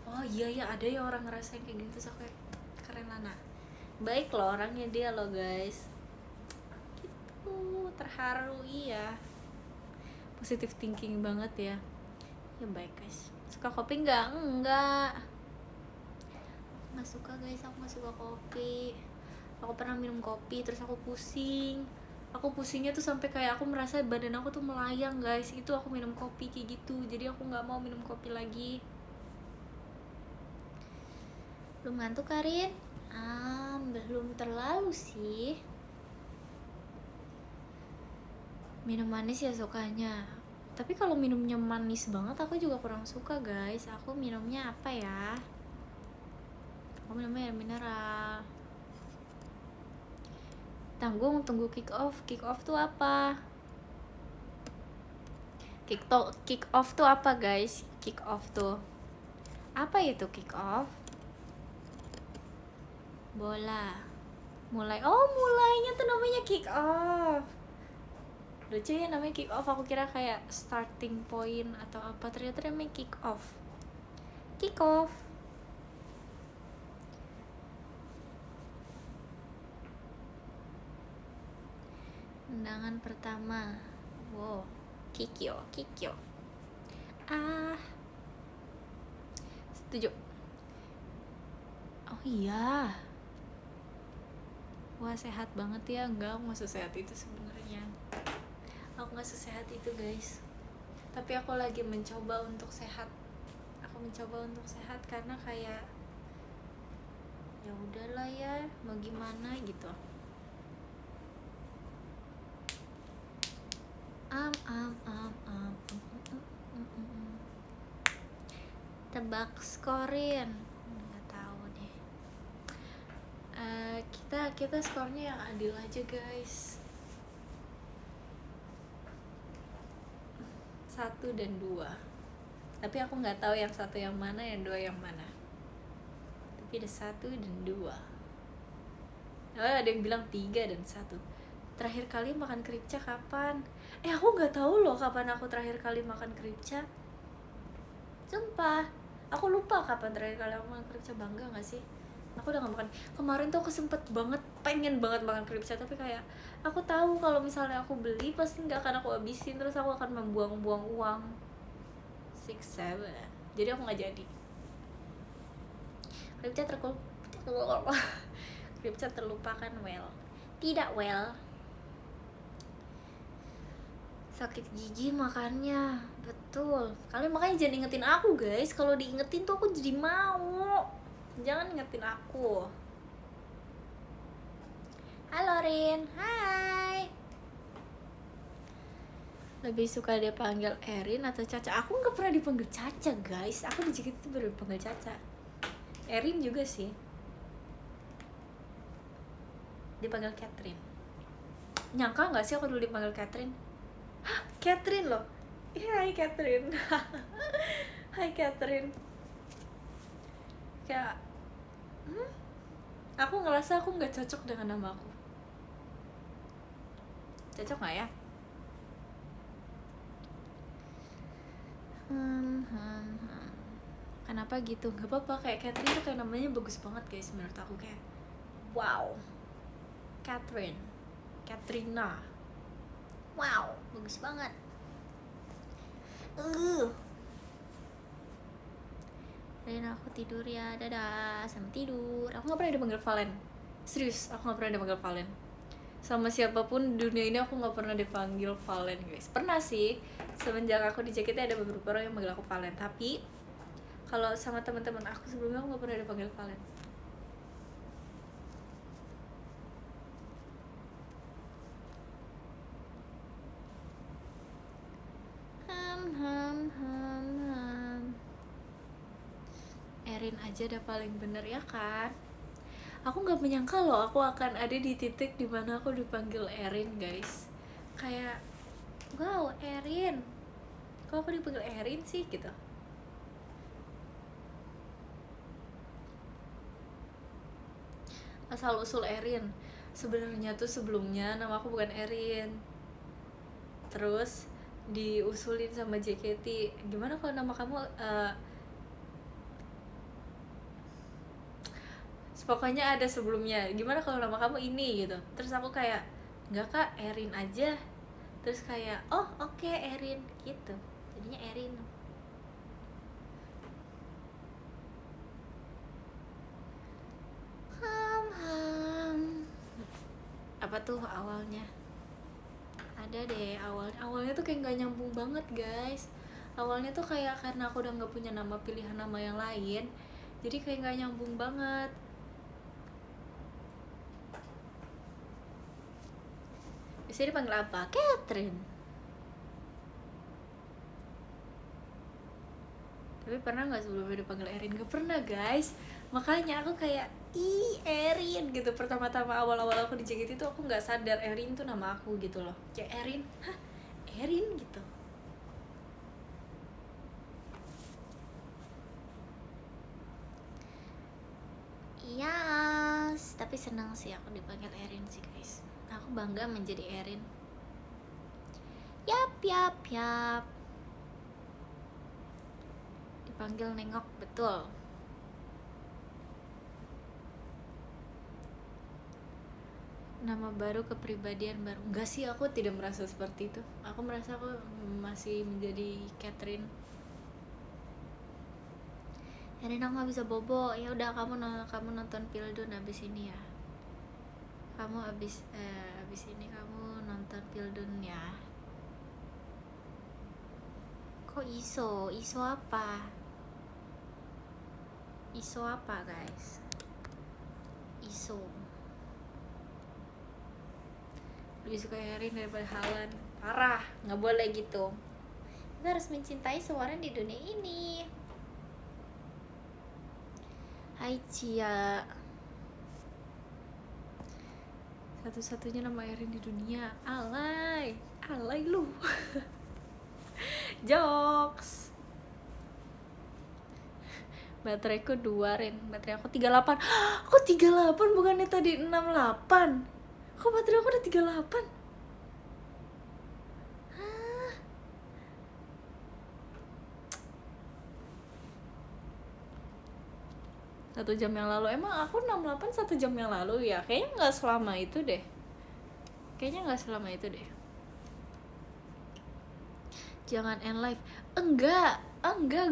A: oh iya ya, ada ya orang ngerasain kayak gitu. Terus aku kayak keren Lana, baik loh orangnya dia loh guys. Gitu, terharu. Iya, positive thinking banget ya. Ya baik guys. Suka kopi nggak? Enggak suka guys, aku nggak suka kopi. Aku pernah minum kopi terus aku pusing. Aku pusingnya tuh sampai kayak aku merasa badan aku tuh melayang guys. Itu aku minum kopi kayak gitu. Jadi aku nggak mau minum kopi lagi. Belum ngantuk Karin? Belum terlalu sih. Minum manis ya sukanya. Tapi kalau minumnya manis banget aku juga kurang suka guys. Aku minumnya apa ya? Aku minumnya air mineral. Tunggu kick off. Kick off tuh apa? Kick off tuh apa guys? Kick off tuh apa itu? Kick off bola. mulainya tuh namanya kick off. Lucu ya namanya kick off, aku kira kayak starting point atau apa, ternyata namanya kick off. Kick off. Tendangan pertama. Wow, Kikyo. Setuju. Oh iya. Wah, sehat banget ya. Enggak, aku gak sesehat itu sebenarnya. Aku gak sesehat itu, guys. Tapi aku lagi mencoba untuk sehat. Karena kayak ya udahlah ya, mau gimana gitu. Tebak skorin. Nggak tahu deh. Kita skornya yang adil aja, guys. 1 dan 2. Tapi aku nggak tahu yang 1 yang mana, yang 2 yang mana. Tapi ada 1 dan 2. Ada yang bilang 3 dan 1. Terakhir kali makan kripca kapan? Aku nggak tahu loh kapan aku terakhir kali makan kripca. Sumpah, aku lupa kapan terakhir kali aku makan kripca. Bangga nggak sih? Aku udah gak makan. Kemarin tuh aku sempet banget, pengen banget makan kripca, tapi kayak aku tahu kalau misalnya aku beli pasti nggak akan aku habisin, terus aku akan membuang-buang uang. 6, 7. Jadi aku nggak jadi. Kripca terlupakan. Tidak sakit gigi makannya. Betul. Kalian makanya jangan ingetin aku, guys. Kalau diingetin tuh aku jadi mau. Jangan ingetin aku. Halo Rin. Hai. Lebih suka dia panggil Erin atau Caca? Aku nggak pernah dipanggil Caca, guys. Aku di JKT itu baru dipanggil Caca. Erin juga sih. Dipanggil Catherine. Nyangka nggak sih aku dulu dipanggil Catherine? Hah, Catherine loh. Hai Catherine. Hai Catherine. Kayak aku ngerasa aku nggak cocok dengan nama aku. Cocok nggak ya? Kenapa gitu? Gak apa-apa, kayak Catherine tuh kayak namanya bagus banget, guys. Menurut aku kayak wow, Catherine, Katrina, wow, bagus banget. Rina, aku tidur ya, dadah, sama tidur. Aku gak pernah dipanggil Valen. Serius, aku gak pernah dipanggil Valen. Sama siapapun di dunia ini aku gak pernah dipanggil Valen, guys. Pernah sih, semenjak aku di JKT ada beberapa orang yang manggil aku Valen. Tapi kalau sama teman-teman aku sebelumnya aku gak pernah dipanggil Valen. Erin aja udah paling bener ya kan? Aku nggak menyangka loh aku akan ada di titik dimana aku dipanggil Erin, guys. Kayak wow, Erin, kok aku dipanggil Erin sih gitu. Asal usul Erin, sebenarnya tuh sebelumnya nama aku bukan Erin, terus diusulin sama JKT, gimana kalau nama kamu pokoknya ada sebelumnya, gimana kalau nama kamu ini gitu. Terus aku kayak nggak kak, Erin aja. Terus kayak oh oke, Erin gitu, jadinya Erin. Apa tuh awalnya? Ada deh awalnya tuh kayak nggak nyambung banget, guys. Awalnya tuh kayak karena aku udah nggak punya nama pilihan nama yang lain, jadi kayak nggak nyambung banget. Biasanya dipanggil apa? Catherine. Tapi pernah nggak sebelumnya dipanggil Erin? Gak pernah, guys. Makanya aku kayak Erin gitu. Pertama-tama awal-awal aku di JKT itu aku nggak sadar Erin tuh nama aku gitu loh. Kayak Erin, hah, Erin gitu. Yes, Tapi senang sih aku dipanggil Erin sih guys. Aku bangga menjadi Erin. Yap. Dipanggil nengok, betul. Nama baru, kepribadian baru. Enggak sih, aku tidak merasa seperti itu. Aku merasa aku masih menjadi Catherine. Erin, aku gak bisa bobo. Ya udah, kamu nonton Pildun abis ini ya. Kamu abis ini kamu nonton Pildun ya. Kok iso apa? Iso apa guys? Iso lebih suka Erin daripada Haaland. Parah, nggak boleh gitu. Kita harus mencintai semua orang di dunia ini. Hai Cia. Satu-satunya nama Erin di dunia. Alay lu. Jokes. Bateraiku 2 Rin. Baterai aku 38. Kok 38 bukannya tadi 68? Kok baterai aku udah 38? Hah? Satu jam yang lalu. Emang aku 68 1 jam yang lalu ya? Kayaknya gak selama itu deh. Jangan end live. Enggak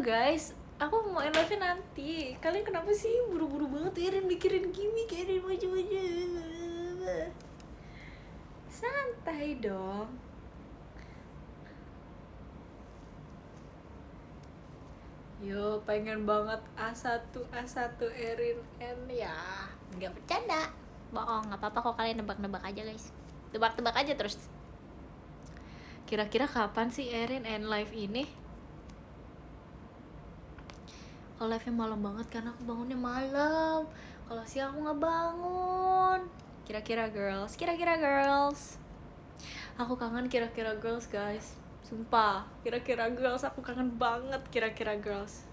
A: guys. Aku mau end live nanti. Kalian kenapa sih buru-buru banget Erin mikirin gimmick, Erin maju-maju. Santai dong. Yo, pengen banget A1 Erin N ya. Enggak bercanda. Bohong, enggak apa-apa kok, kalian nebak-nebak aja, guys. Tebak-tebak aja terus. Kira-kira kapan sih Erin end live ini? Kalau live-nya malam banget karena aku bangunnya malam. Kalau siang aku nggak bangun. Kira-kira girls. Aku kangen kira-kira girls guys. Sumpah, kira-kira girls aku kangen banget kira-kira girls.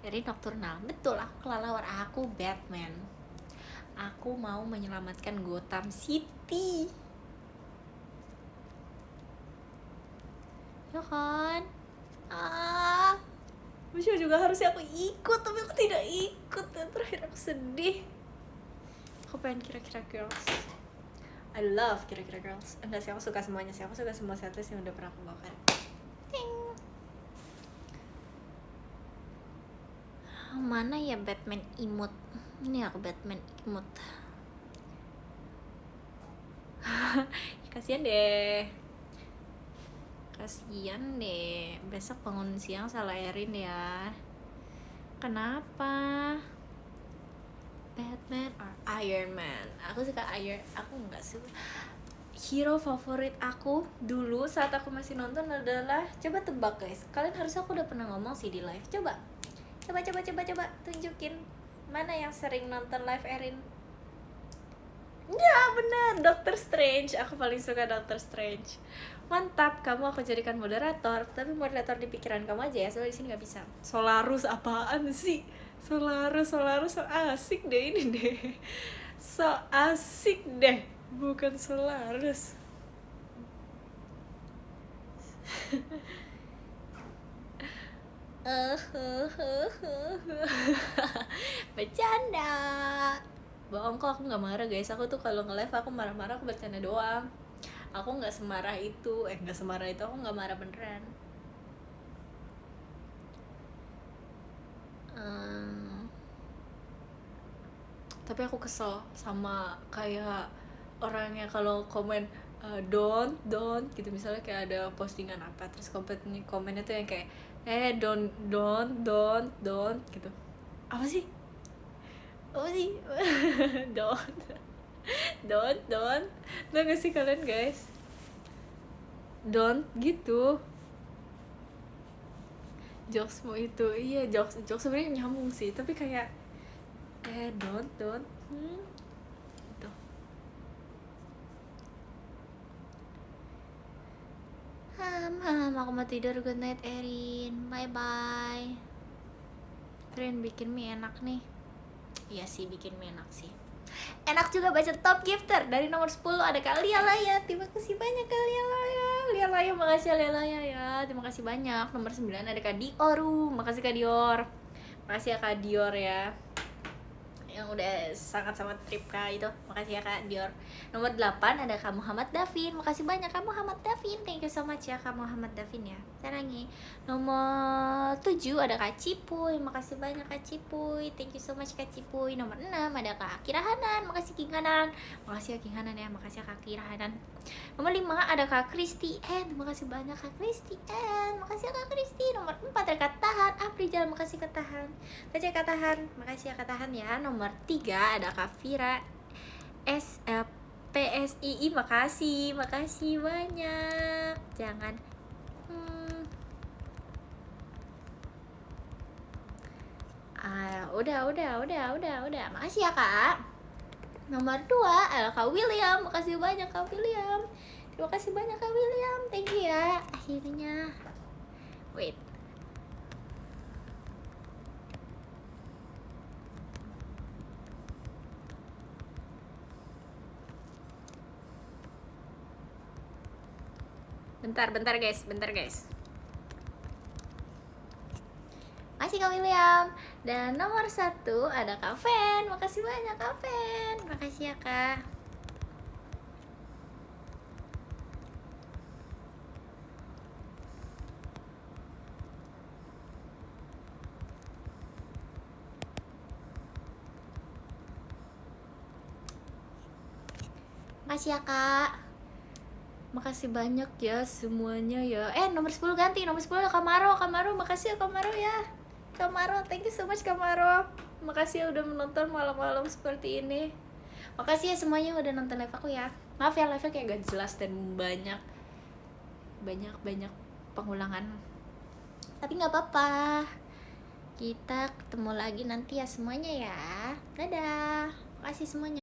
A: Erin Nocturnal, betul, aku kelelawar, aku Batman. Aku mau menyelamatkan Gotham City. Ya kan? Bisa juga harusnya aku ikut, tapi aku tidak ikut. Dan terakhir aku sedih. Aku pengen kira-kira girls. I love kira-kira girls. Enggak sih, aku suka semuanya sih. Aku suka semua setlist yang udah pernah aku bawakan. Mana ya Batman imut? Ini aku Batman imut. Kasian deh. Besok bangun siang salah Erin ya. Kenapa? Batman or Iron Man? Aku suka aku enggak suka. Hero favorit aku dulu saat aku masih nonton adalah, coba tebak guys. Kalian harusnya aku udah pernah ngomong sih di live. Coba tunjukin mana yang sering nonton live Erin. Ya benar, Doctor Strange. Aku paling suka Doctor Strange. Mantap, kamu aku jadikan moderator. Tapi moderator di pikiran kamu aja ya, soalnya di sini nggak bisa. Solarus apaan sih? Solarus so asik deh ini deh. So asik deh, bukan Solarus. Bercanda. Bohong kok, aku nggak marah guys. Aku tuh kalau nge-live aku marah-marah, aku bercanda doang. Aku nggak semarah itu. Aku nggak marah beneran. Tapi aku kesel sama kayak orangnya kalau komen don't gitu, misalnya kayak ada postingan apa terus komennya tuh yang kayak don't gitu. Apa sih don't tau gak sih kalian guys, don't gitu. Jokesmu itu, iya jokes sebenarnya nyambung sih, tapi kayak don't gitu. Aku mau tidur, good night Erin, bye bye. Erin bikin mie enak nih. Iya sih, bikin mie enak sih. Enak juga baca top gifter. Dari nomor 10 ada Kak Lia Laya. Terima kasih banyak Kak Lia Laya. Lia Laya, makasih Lia Laya ya. Terima kasih banyak. Nomor 9 ada Kak Dioru. Makasih Kak Dior. Makasih ya Kak Dior ya, yang udah sangat sama Tripka itu. Makasih ya Kak Dior. Nomor 8 ada Kak Muhammad Davin. Makasih banyak Kak Muhammad Davin. Thank you so much ya Kak Muhammad Davin ya. Sarangi. Nomor 7 ada Kak Cipuy. Makasih banyak Kak Cipuy. Thank you so much Kak Cipuy. Nomor 6 ada Kak Kira Hanan. Makasih King Hanan. Makasih ya King Hanan ya. Makasih ya Kak Kira Hanan. Nomor 5 ada Kak Kristi N. Makasih banyak Kak Kristi N. Makasih ya Kak Kristi. Nomor 4 ada Kak Tahan Aprijal. Makasih Kak Tahan. Makasih ya Kak Tahan. Makasih ya Kak Tahan ya. Nomor 3 ada Kak Vira PSII. Makasih banyak. Jangan udah. Makasih ya Kak. Nomor 2 ada Kak William. Makasih banyak Kak William. Terima kasih banyak Kak William. Thank you ya. Akhirnya. Wait. Bentar guys. Makasih Kak William. Dan nomor 1 ada Kak Fen. Makasih banyak Kak Fen. Makasih ya Kak. Makasih ya Kak. Makasih banyak ya semuanya ya. Nomor 10 ganti. Nomor 10 ada Kamaro. Makasih ya Kamaro ya. Kamaro, thank you so much Kamaro. Makasih ya udah menonton malam-malam seperti ini. Makasih ya semuanya udah nonton live aku ya. Maaf ya live-nya kayak gak jelas dan banyak pengulangan. Tapi gak apa-apa. Kita ketemu lagi nanti ya semuanya ya. Dadah. Makasih semuanya.